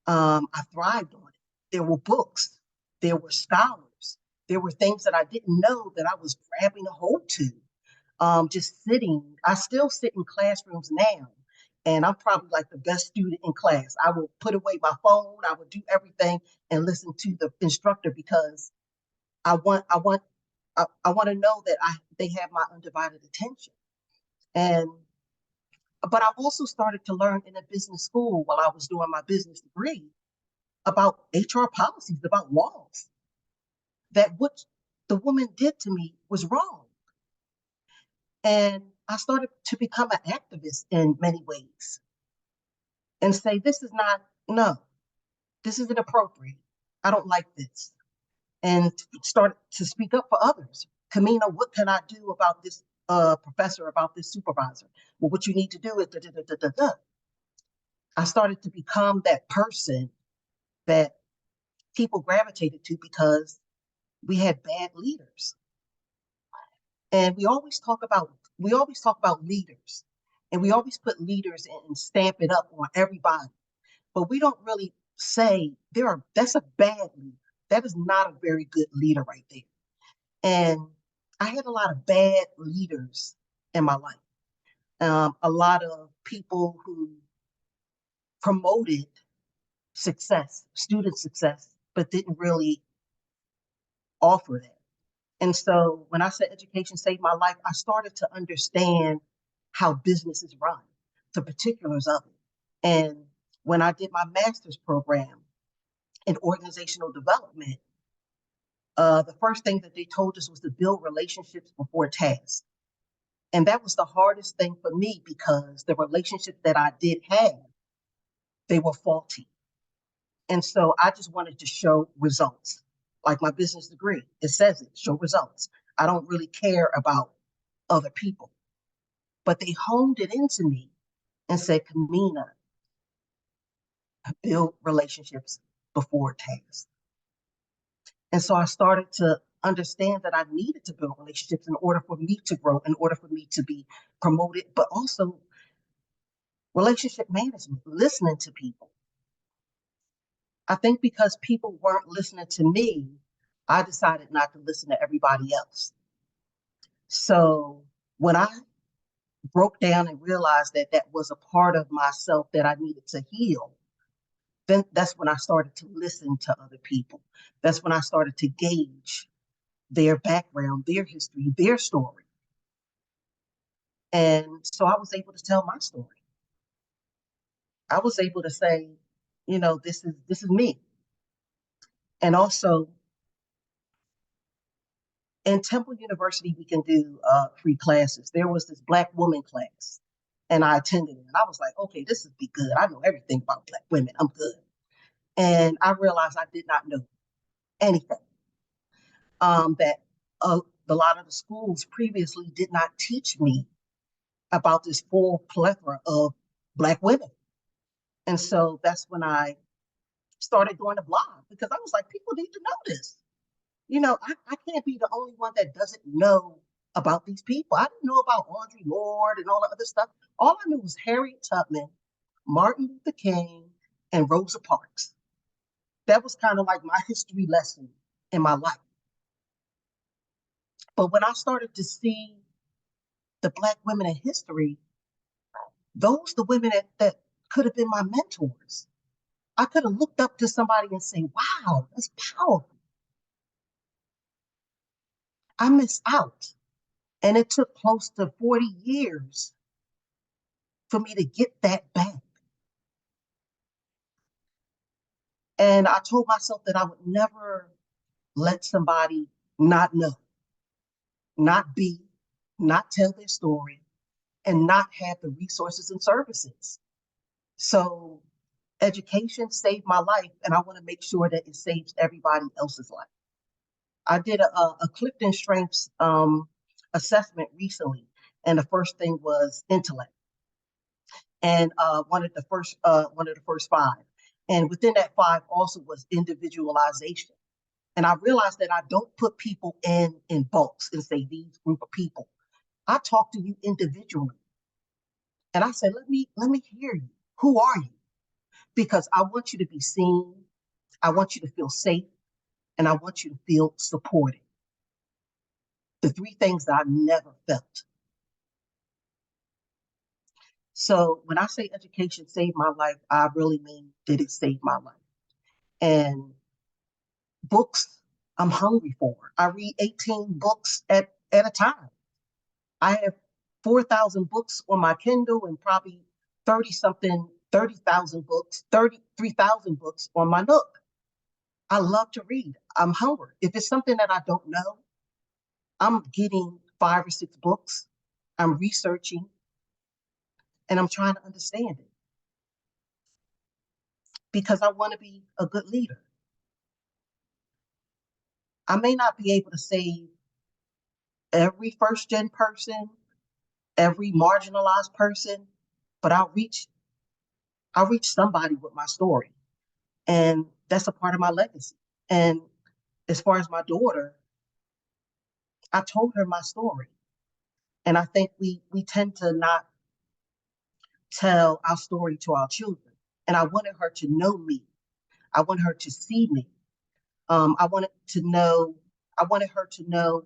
I thrived on it. There were books. There were scholars. There were things that I didn't know that I was grabbing a hold to. Just sitting. I still sit in classrooms now. And I'm probably like the best student in class. I will put away my phone. I will do everything and listen to the instructor because I want to know that they have my undivided attention. But I also started to learn in a business school while I was doing my business degree about HR policies, about laws, that what the woman did to me was wrong. And I started to become an activist in many ways and say, this isn't appropriate. I don't like this. And started to speak up for others. Kamina, what can I do about this professor, about this supervisor? Well, what you need to do is da, da, da, da, da, da. I started to become that person that people gravitated to because we had bad leaders. And we always talk about leaders, and we always put leaders and stamp it up on everybody. But we don't really say that's a bad leader. That is not a very good leader right there. And I had a lot of bad leaders in my life. A lot of people who promoted success, student success, but didn't really offer that. And so when I said education saved my life, I started to understand how business is run, the particulars of it. And when I did my master's program in organizational development, the first thing that they told us was to build relationships before tasks. And that was the hardest thing for me because the relationships that I did have, they were faulty. And so I just wanted to show results. Like my business degree, it says it, show results. I don't really care about other people. But they honed it into me and said, Kamina, build relationships before tasks. And so I started to understand that I needed to build relationships in order for me to grow, in order for me to be promoted, but also relationship management, listening to people. I think because people weren't listening to me, I decided not to listen to everybody else. So when I broke down and realized that that was a part of myself that I needed to heal, then that's when I started to listen to other people. That's when I started to gauge their background, their history, their story. And so I was able to tell my story. I was able to say, you know, this is me. And also in Temple University, we can do free classes. There was this Black woman class and I attended it. And I was like, okay, this would be good. I know everything about Black women. I'm good. And I realized I did not know anything. That a lot of the schools previously did not teach me about this full plethora of Black women. And so that's when I started doing a blog because I was like, people need to know this. You know, I can't be the only one that doesn't know about these people. I didn't know about Audre Lorde and all the other stuff. All I knew was Harriet Tubman, Martin Luther King, and Rosa Parks. That was kind of like my history lesson in my life. But when I started to see the Black women in history, those the women that could have been my mentors. I could have looked up to somebody and say, wow, that's powerful. I missed out. And it took close to 40 years for me to get that back. And I told myself that I would never let somebody not know, not be, not tell their story, and not have the resources and services. So education saved my life, and I want to make sure that it saves everybody else's life. I did a Clifton Strengths assessment recently, and the first thing was intellect, and one of the first five, and within that five also was individualization. And I realized that I don't put people in bulks and say these group of people. I talk to you individually, and I said, let me hear you. Who are you? Because I want you to be seen, I want you to feel safe, and I want you to feel supported. The three things that I never felt. So when I say education saved my life, I really mean did it save my life. And books, I'm hungry for. I read 18 books at a time. I have 4,000 books on my Kindle and probably 30,000 books, 33,000 books on my Nook. I love to read. I'm hungry. If it's something that I don't know, I'm getting 5 or 6 books. I'm researching and I'm trying to understand it because I want to be a good leader. I may not be able to save every first gen person, every marginalized person, but I'll reach somebody with my story. And that's a part of my legacy. And as far as my daughter, I told her my story. And I think we tend to not tell our story to our children. And I wanted her to know me. I want her to see me. I wanted her to know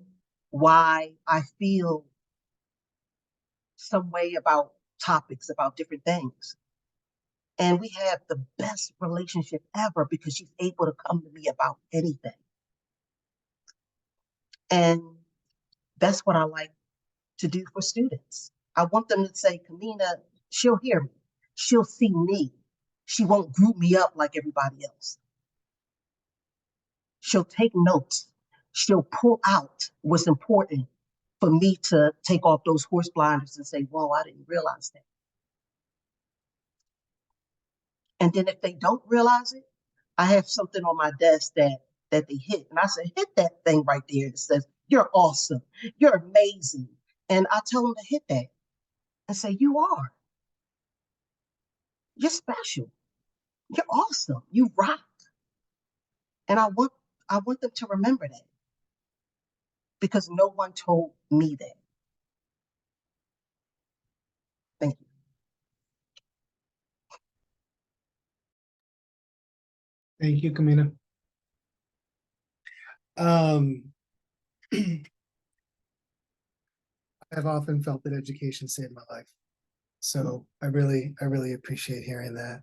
why I feel some way about topics, about different things. And we have the best relationship ever because she's able to come to me about anything. And that's what I like to do for students. I want them to say, Kamina, she'll hear me. She'll see me. She won't group me up like everybody else. She'll take notes. She'll pull out what's important for me to take off those horse blinders and say, whoa, I didn't realize that. And then if they don't realize it, I have something on my desk that they hit. And I said, hit that thing right there. It says, you're awesome. You're amazing. And I tell them to hit that and say, you are. You're special. You're awesome. You rock. And I want them to remember that because no one told me that. Thank you.
Thank you, Kamina. I've often felt that education saved my life. So I really appreciate hearing that.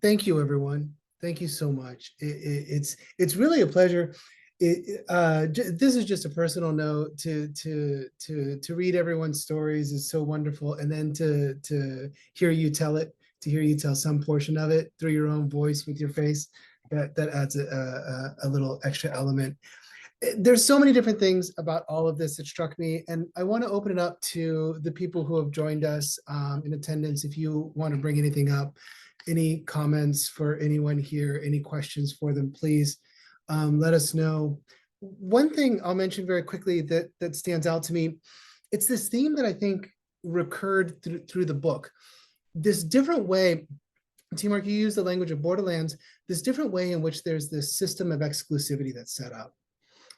Thank you, everyone. Thank you so much. It's really a pleasure. This is just a personal note to read everyone's stories is so wonderful, and then to hear you tell it, to hear you tell some portion of it through your own voice with your face, that adds a little extra element. There's so many different things about all of this that struck me, and I want to open it up to the people who have joined us in attendance. If you want to bring anything up, any comments for anyone here, any questions for them, please let us know. One thing I'll mention very quickly that stands out to me, it's this theme that I think recurred through the book. This different way, T-Mark, you use the language of Borderlands, this different way in which there's this system of exclusivity that's set up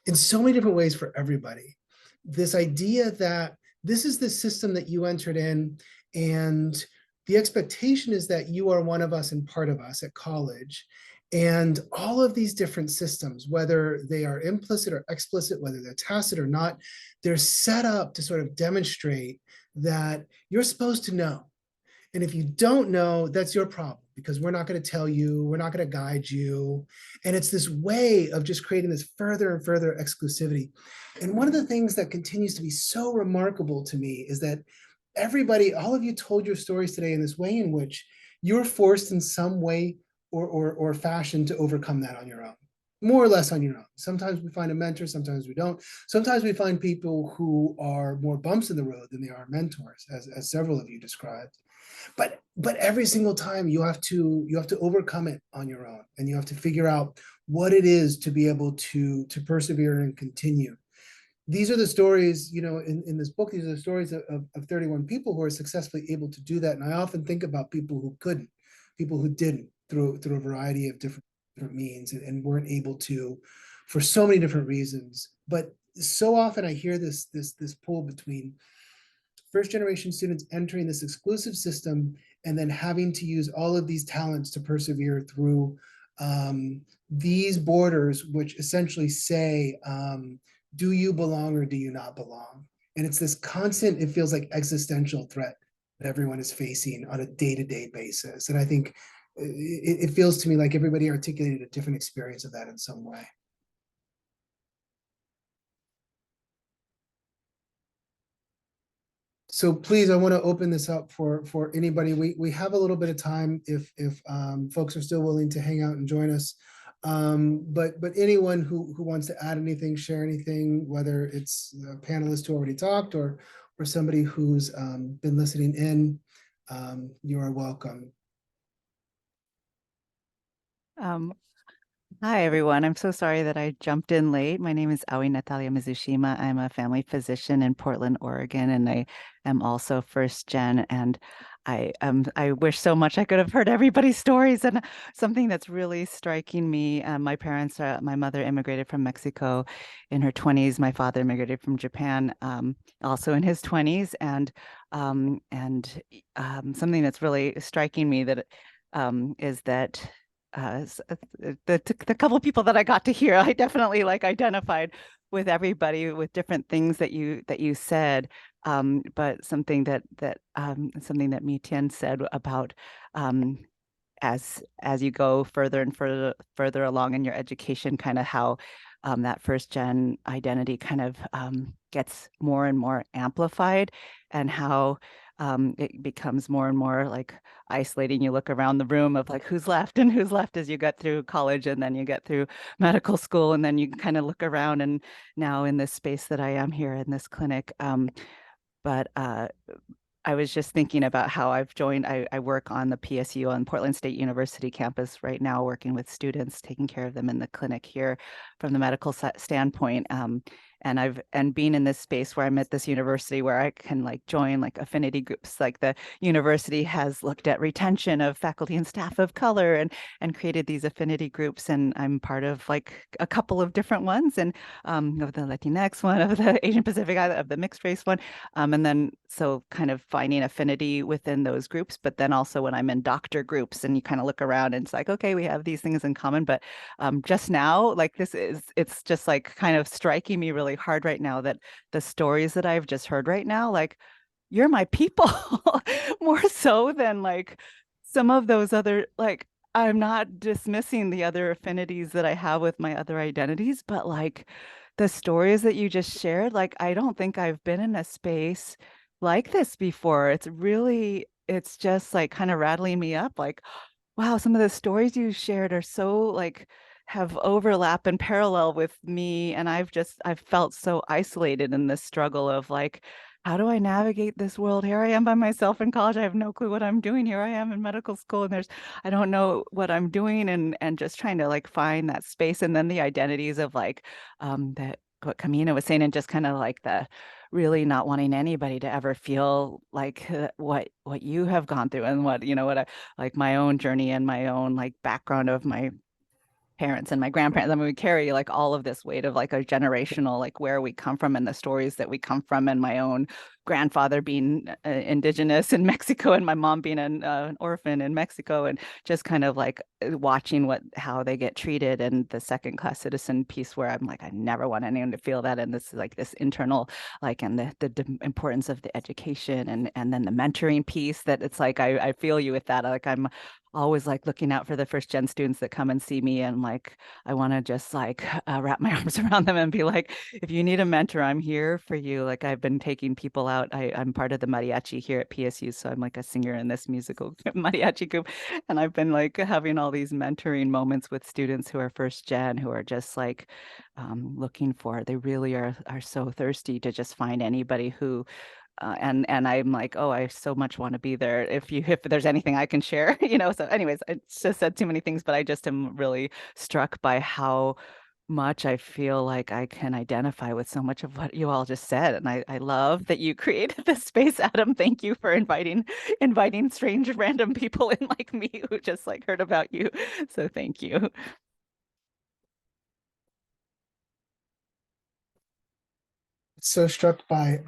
in so many different ways for everybody. This idea that this is the system that you entered in, and the expectation is that you are one of us and part of us at college. And all of these different systems, whether they are implicit or explicit, whether they're tacit or not, they're set up to sort of demonstrate that you're supposed to know. And if you don't know, that's your problem, because we're not going to tell you, we're not going to guide you. And it's this way of just creating this further and further exclusivity. And one of the things that continues to be so remarkable to me is that everybody, all of you told your stories today in this way in which you're forced in some way or fashion to overcome that on your own, more or less on your own. Sometimes we find a mentor, sometimes we don't. Sometimes we find people who are more bumps in the road than they are mentors, as several of you described. But every single time you have to overcome it on your own, and you have to figure out what it is to be able to persevere and continue. These are the stories, you know, in this book, these are the stories of 31 people who are successfully able to do that. And I often think about people who couldn't, people who didn't, through a variety of different means, and weren't able to for so many different reasons. But so often I hear this pull between first generation students entering this exclusive system and then having to use all of these talents to persevere through these borders, which essentially say, do you belong or do you not belong? And it's this constant, it feels like existential threat that everyone is facing on a day-to-day basis. And I think it feels to me like everybody articulated a different experience of that in some way. So please, I want to open this up for anybody. We have a little bit of time if folks are still willing to hang out and join us. But anyone who wants to add anything, share anything, whether it's a panelist who already talked or somebody who's been listening in, you are welcome.
Hi, everyone. I'm so sorry that I jumped in late. My name is Aoi Natalia Mizushima. I'm a family physician in Portland, Oregon, and I am also first gen. And I wish so much I could have heard everybody's stories. And something that's really striking me, my parents, my mother immigrated from Mexico in her 20s. My father immigrated from Japan, also in his 20s. And something that's really striking me that is that the couple of people that I got to hear, I definitely identified with everybody with different things that you said, but something that Mytien said about as you go further and further along in your education, kind of how that first gen identity kind of gets more and more amplified, and how it becomes more and more like isolating. You look around the room of like who's left and who's left as you get through college, and then you get through medical school, and then you kind of look around, and now in this space that I am here in this clinic. But I was just thinking about how I've joined, I work on the PSU on Portland State University campus right now, working with students, taking care of them in the clinic here from the medical standpoint. And being in this space where I'm at this university where I can like join like affinity groups, like the university has looked at retention of faculty and staff of color and created these affinity groups. And I'm part of like a couple of different ones, and of the Latinx one, of the Asian Pacific, of the mixed race one. And then so kind of finding affinity within those groups, but then also when I'm in doctor groups and you kind of look around and it's like, okay, we have these things in common. But just now, like it's just like kind of striking me really hard right now that the stories that I've just heard right now, like, you're my people more so than like some of those other, like, I'm not dismissing the other affinities that I have with my other identities, but like the stories that you just shared, like, I don't think I've been in a space like this before. It's just like kind of rattling me up. Like, wow, some of the stories you shared are so like have overlap and parallel with me. And I've felt so isolated in this struggle of like, how do I navigate this world? Here I am by myself in college. I have no clue what I'm doing. Here I am in medical school, and I don't know what I'm doing, and just trying to like find that space. And then the identities of like that what Kamina was saying, and just kind of like the really not wanting anybody to ever feel like what you have gone through, and what, what I like my own journey and my own like background of my parents and my grandparents. I mean, we carry like all of this weight of like a generational, like where we come from and the stories that we come from, and my own grandfather being indigenous in Mexico, and my mom being an orphan in Mexico, and just kind of like watching how they get treated, and the second class citizen piece where I'm like, I never want anyone to feel that. And this is like this internal, like, and the importance of the education, and then the mentoring piece, that it's like, I feel you with that. Like, I'm always like looking out for the first gen students that come and see me, and like I want to just like wrap my arms around them and be like, if you need a mentor, I'm here for you. Like, I've been taking people out. I'm part of the mariachi here at PSU, so I'm like a singer in this musical mariachi group, and I've been like having all these mentoring moments with students who are first gen, who are just like looking for, they really are so thirsty to just find anybody who and I'm like, oh, I so much want to be there. If there's anything I can share, So, anyways, I just said too many things, but I just am really struck by how much I feel like I can identify with so much of what you all just said. And I love that you created this space, Adam. Thank you for inviting strange random people in like me who just like heard about you. So thank you.
So struck by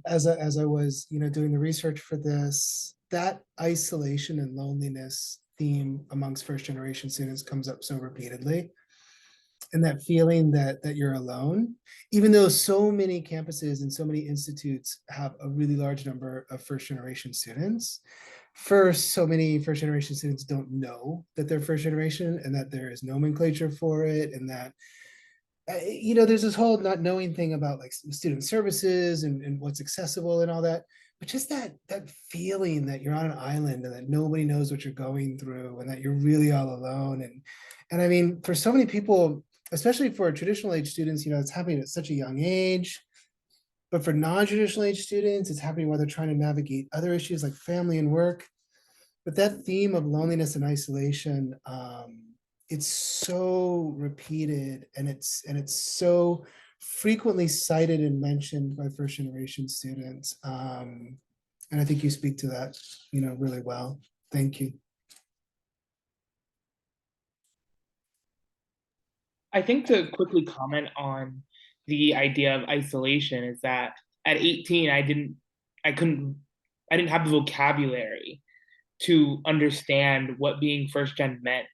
as I was, doing the research for this, that isolation and loneliness theme amongst first generation students comes up so repeatedly. And that feeling that you're alone, even though so many campuses and so many institutes have a really large number of first generation students. First, so many first generation students don't know that they're first generation, and that there is nomenclature for it, and that there's this whole not knowing thing about like student services and what's accessible and all that. But just that feeling that you're on an island and that nobody knows what you're going through, and that you're really all alone. And I mean, for so many people, especially for traditional age students, it's happening at such a young age. But for non-traditional age students, it's happening while they're trying to navigate other issues like family and work. But that theme of loneliness and isolation, it's so repeated, and it's so frequently cited and mentioned by first generation students. And I think you speak to that, really well. Thank you.
I think to quickly comment on the idea of isolation is that at 18, I didn't have the vocabulary to understand what being first gen meant.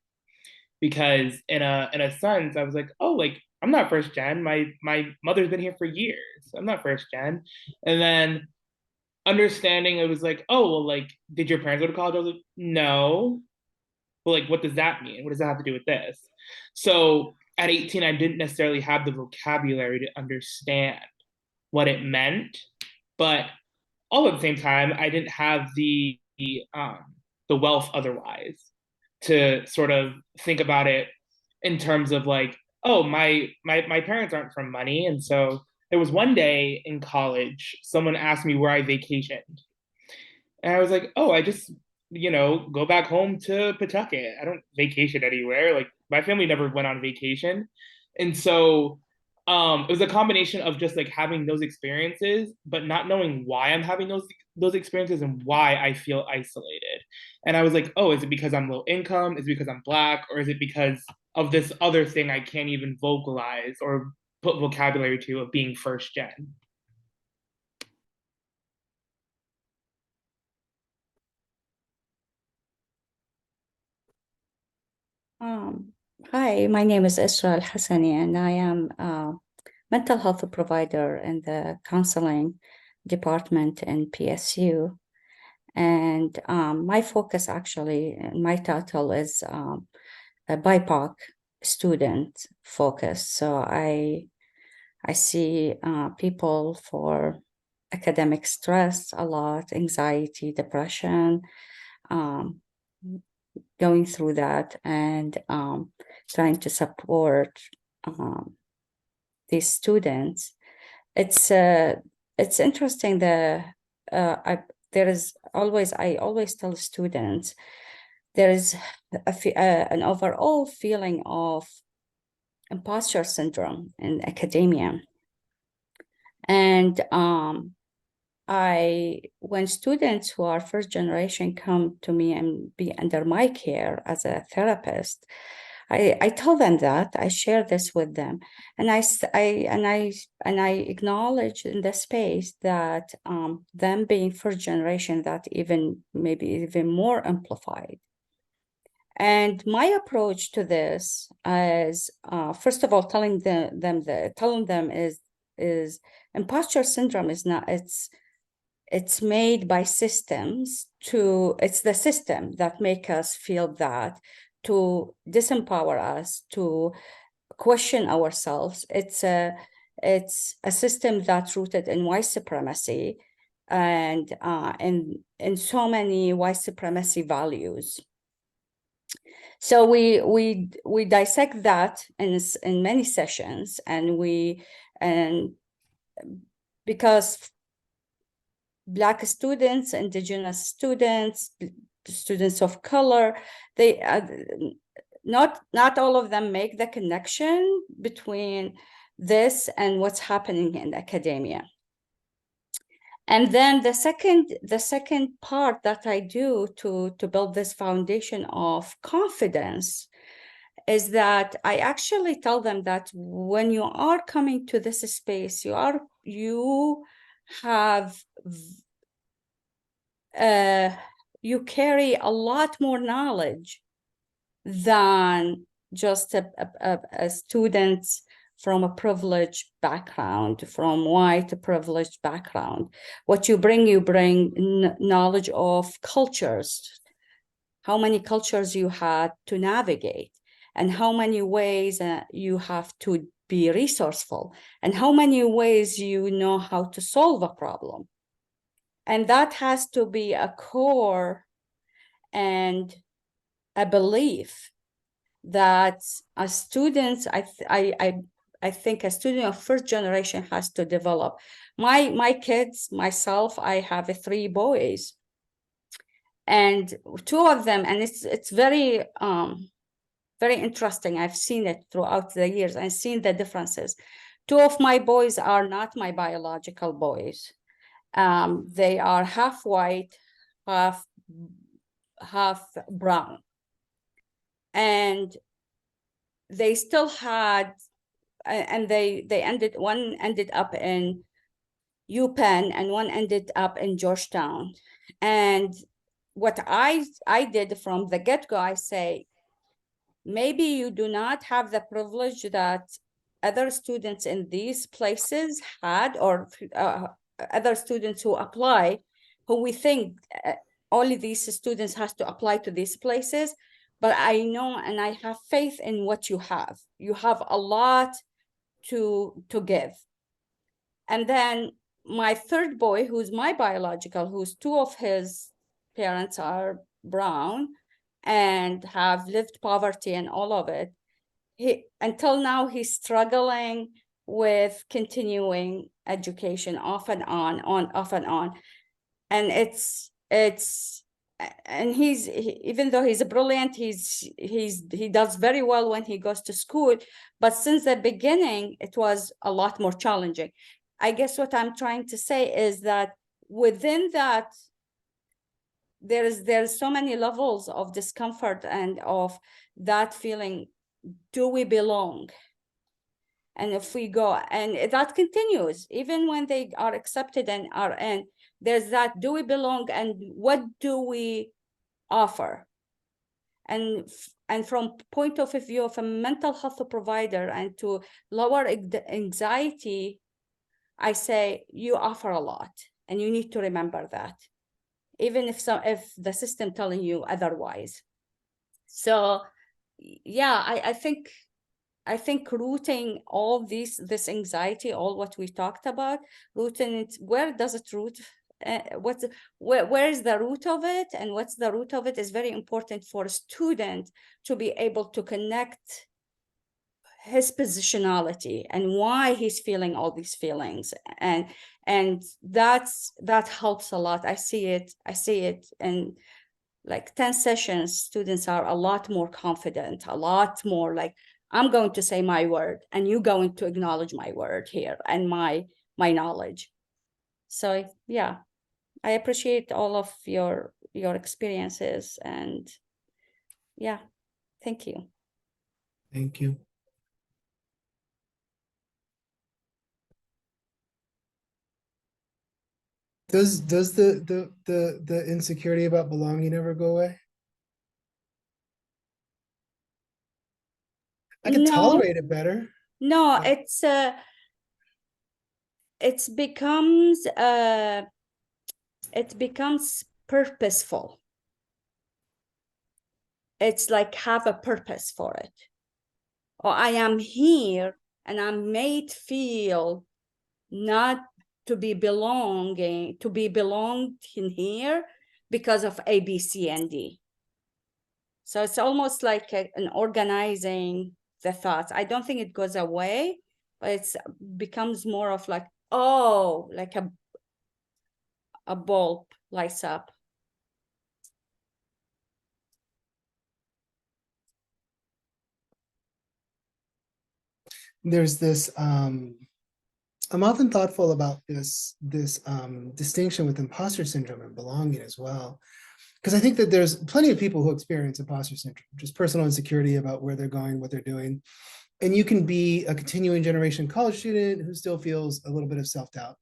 Because in a sense, I was like, oh, like, I'm not first gen. My mother's been here for years. I'm not first gen. And then understanding, it was like, oh, well, like, did your parents go to college? I was like, no. Well, like, what does that mean? What does that have to do with this? So at 18, I didn't necessarily have the vocabulary to understand what it meant, but all at the same time, I didn't have the wealth otherwise to sort of think about it in terms of like, oh, my parents aren't from money, and so there was one day in college, someone asked me where I vacationed, and I was like, oh, I just go back home to Pawtucket. I don't vacation anywhere. Like my family never went on vacation, and so it was a combination of just like having those experiences but not knowing why I'm having those experiences and why I feel isolated. And I was like, oh, is it because I'm low income? Is it because I'm Black? Or is it because of this other thing I can't even vocalize or put vocabulary to, of being first gen?
Hi, my name is Isra Al-Hassani, and I am a mental health provider in the counseling department in PSU. And my focus actually, my title is a BIPOC student focus. So I see people for academic stress a lot, anxiety, depression, going through that, and trying to support these students. It's interesting. I always tell students there is an overall feeling of imposter syndrome in academia, and when students who are first generation come to me and be under my care as a therapist, I tell them that I share this with them, and I acknowledge in the space that them being first generation, that maybe even more amplified. And my approach to this is first of all telling them is imposter syndrome is not, it's made by systems it's the system that make us feel that, to disempower us, to question ourselves. It's a system that's rooted in white supremacy and in so many white supremacy values. So we dissect that in many sessions, and because Black students, Indigenous students, students of color, they not all of them make the connection between this and what's happening in academia. And then the second part that I do to build this foundation of confidence is that I actually tell them that when you are coming to this space, you carry a lot more knowledge than just a student from a privileged background, from white privileged background. What you bring knowledge of cultures, how many cultures you had to navigate, and how many ways you have to be resourceful, and how many ways you know how to solve a problem. And that has to be a core and a belief that as students, I think a student of first generation has to develop. My kids, myself, I have 3 boys, and 2 of them, and it's very very interesting. I've seen it throughout the years. I've seen the differences. 2 of my boys are not my biological boys. They are half white, half brown. And they still had, and one ended up in UPenn and one ended up in Georgetown. And what I did from the get-go, I say, maybe you do not have the privilege that other students in these places had, or other students who apply, who we think only these students has to apply to these places. but I know and I have faith in what you have. You have a lot to give. And then my third boy, who's my biological, who's two of his parents are brown and have lived poverty and all of it, he until now he's struggling with continuing education off and on, off and on. And and even though he's brilliant, he does very well when he goes to school, but since the beginning it was a lot more challenging. I guess what I'm trying to say is that within that there's so many levels of discomfort and of that feeling, do we belong? And if we go, and that continues even when they are accepted and are in, there's that, do we belong, and what do we offer? And from point of view of a mental health provider and to lower anxiety, I say you offer a lot, and you need to remember that, even if the system telling you otherwise. So yeah, I think rooting all this anxiety, all what we talked about, rooting it, where does it root? Where is the root of it, and what's the root of it is very important for a student to be able to connect his positionality and why he's feeling all these feelings, and that helps a lot. I see it in like 10 sessions, students are a lot more confident, a lot more like, I'm going to say my word and you're going to acknowledge my word here and my knowledge. So yeah, I appreciate all of your experiences, and yeah, thank you.
Thank you. Does the insecurity about belonging ever go away? I can tolerate it better.
No,
but-
it becomes purposeful. It's like have a purpose for it. Or I am here and I'm made feel not to be belonged in here because of A, B, C, and D. So it's almost like an organizing the thoughts. I don't think it goes away, but it becomes more of like, oh, like a bulb lights up.
There's this I'm often thoughtful about this distinction with imposter syndrome and belonging as well, because I think that there's plenty of people who experience imposter syndrome, just personal insecurity about where they're going, what they're doing. And you can be a continuing generation college student who still feels a little bit of self-doubt.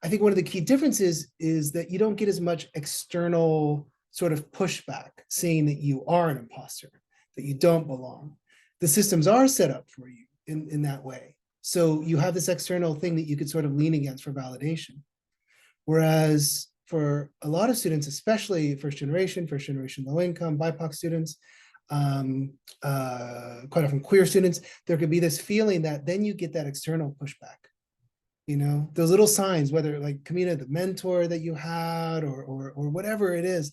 I think one of the key differences is that you don't get as much external sort of pushback saying that you are an imposter, that you don't belong. The systems are set up for you in that way. So you have this external thing that you could sort of lean against for validation. Whereas for a lot of students, especially first generation low income, BIPOC students, quite often queer students, there could be this feeling that then you get that external pushback. You know, those little signs, whether like Kamina, the mentor that you had, or whatever it is,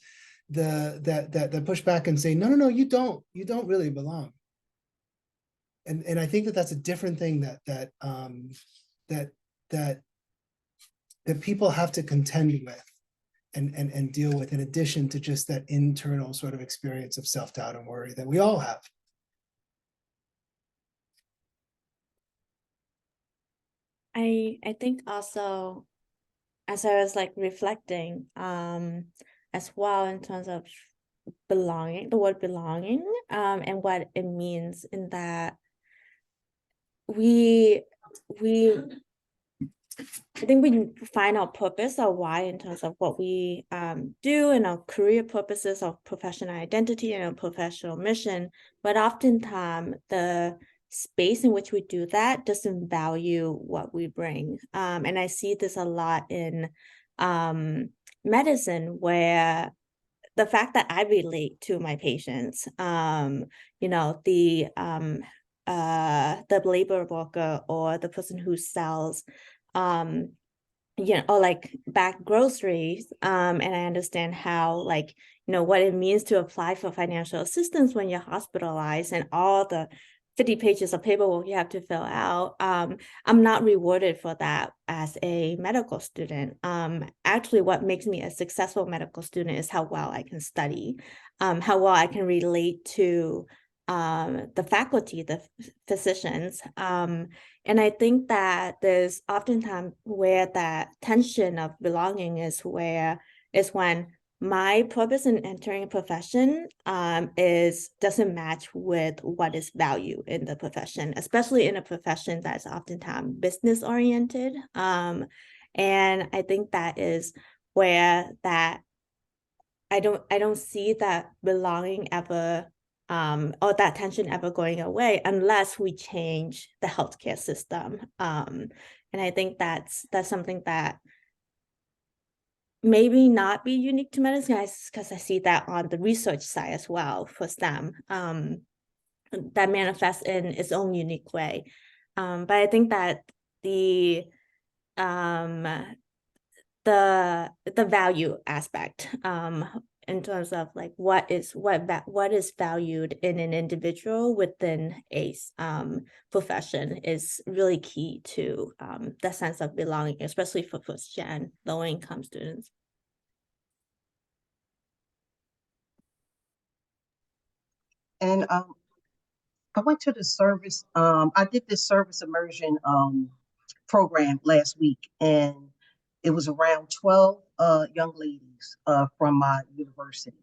that push back and say, no, you don't really belong. And I think that that's a different thing that people have to contend with and deal with, in addition to just that internal sort of experience of self-doubt and worry that we all have.
I think also, as I was like reflecting, as well in terms of belonging, the word belonging, and what it means in that I think we find our purpose, our why, in terms of what we do, and our career purposes, our professional identity, and our professional mission. But oftentimes, the space in which we do that doesn't value what we bring. And I see this a lot in medicine, where the fact that I relate to my patients, you know, the labor worker or the person who sells, you know, or like bag groceries, and I understand how, like, you know, what it means to apply for financial assistance when you're hospitalized and all the 50 pages of paperwork you have to fill out. I'm not rewarded for that as a medical student. Actually, what makes me a successful medical student is how well I can study, how well I can relate to the faculty, the physicians. And I think that there's oftentimes where that tension of belonging is when my purpose in entering a profession doesn't match with what is value in the profession, especially in a profession that's oftentimes business oriented. And I think that is where that I don't see that belonging ever or that tension ever going away unless we change the healthcare system. And I think that's something that maybe not be unique to medicine, because I see that on the research side as well for STEM, that manifests in its own unique way. But I think that the value aspect, in terms of like what is valued in an individual within a profession is really key to the sense of belonging, especially for first gen low income students.
And I went to the service. I did this service immersion program last week, and it was around 12 young ladies from my university.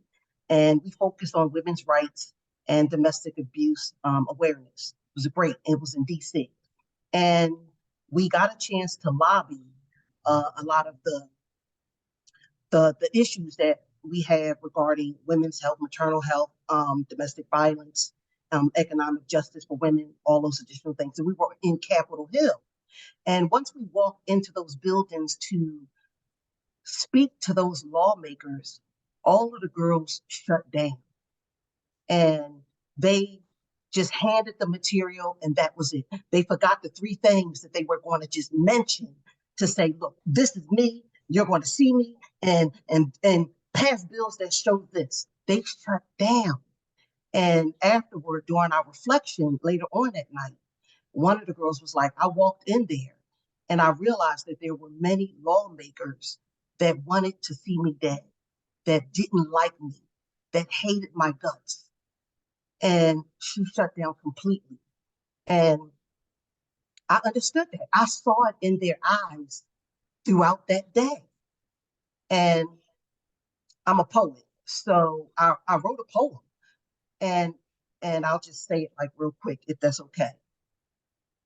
And we focused on women's rights and domestic abuse awareness. It was great. It was in DC. And we got a chance to lobby a lot of the issues that we have regarding women's health, maternal health, domestic violence, economic justice for women, all those additional things. And we were in Capitol Hill. And once we walked into those buildings to speak to those lawmakers, all of the girls shut down. And they just handed the material, and that was it. They forgot the three things that they were going to just mention to say, look, this is me, you're going to see me, and pass bills that show this. They shut down. And afterward, during our reflection later on that night, one of the girls was like, I walked in there and I realized that there were many lawmakers that wanted to see me dead, that didn't like me, that hated my guts. And she shut down completely. And I understood that. I saw it in their eyes throughout that day. And I'm a poet, so I wrote a poem, and I'll just say it like real quick, if that's okay.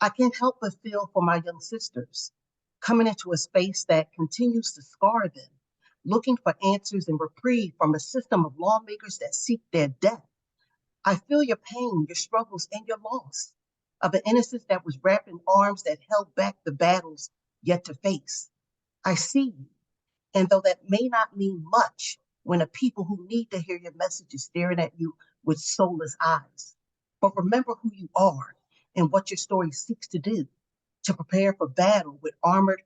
I can't help but feel for my young sisters coming into a space that continues to scar them, looking for answers and reprieve from a system of lawmakers that seek their death. I feel your pain, your struggles, and your loss of an innocence that was wrapped in arms that held back the battles yet to face. I see you, and though that may not mean much when a people who need to hear your message is staring at you with soulless eyes, but remember who you are and what your story seeks to do, to prepare for battle with armor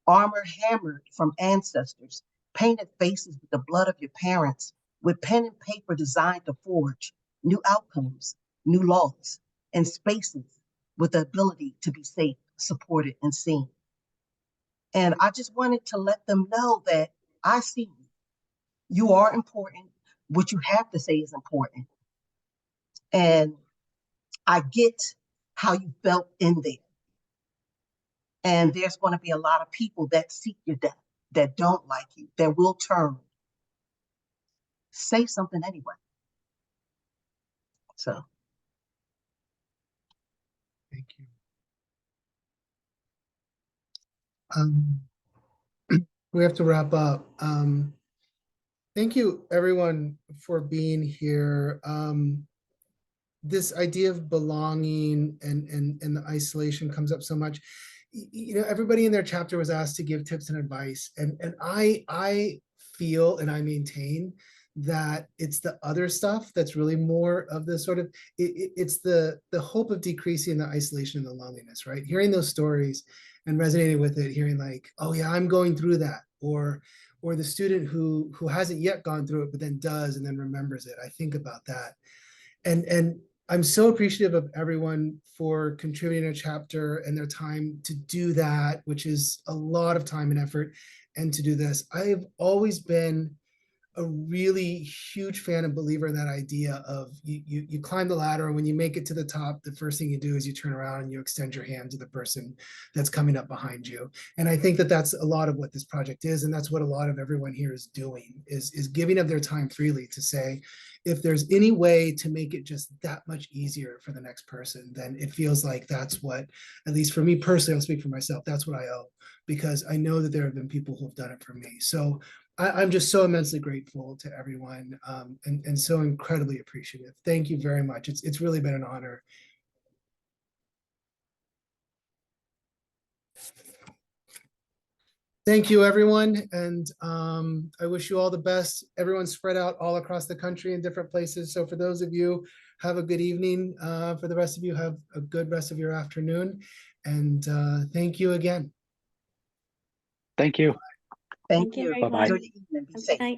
hammered from ancestors, painted faces with the blood of your parents, with pen and paper designed to forge new outcomes, new laws, and spaces with the ability to be safe, supported, and seen. And I just wanted to let them know that I see you. You are important. What you have to say is important. And I get how you felt in there. And there's going to be a lot of people that seek your death, that don't like you, that will turn. Say something anyway. So.
Thank you. We have to wrap up. Thank you, everyone, for being here. This idea of belonging and the isolation comes up so much. You know, everybody in their chapter was asked to give tips and advice, and I feel and I maintain that it's the other stuff that's really more of the sort of, it's the hope of decreasing the isolation and the loneliness, right? Hearing those stories and resonating with it, hearing like, oh yeah, I'm going through that, or the student who hasn't yet gone through it, but then does and then remembers it. I think about that. And I'm so appreciative of everyone for contributing a chapter and their time to do that, which is a lot of time and effort, and to do this. I've always been a really huge fan and believer in that idea of you climb the ladder, and when you make it to the top, the first thing you do is you turn around and you extend your hand to the person that's coming up behind you. And I think that that's a lot of what this project is, and that's what a lot of everyone here is doing, is giving of their time freely to say, if there's any way to make it just that much easier for the next person, then it feels like that's what, at least for me personally, I'll speak for myself, that's what I owe, because I know that there have been people who have done it for me. So I'm just so immensely grateful to everyone, and so incredibly appreciative. Thank you very much. It's really been an honor. Thank you, everyone. And I wish you all the best. Everyone's spread out all across the country in different places. So for those of you, have a good evening. For the rest of you, have a good rest of your afternoon. And thank you again.
Thank you.
Thank
you,
you.
everyone.
Bye-bye.
Enjoy the evening. Be
Have a good
safe.
night.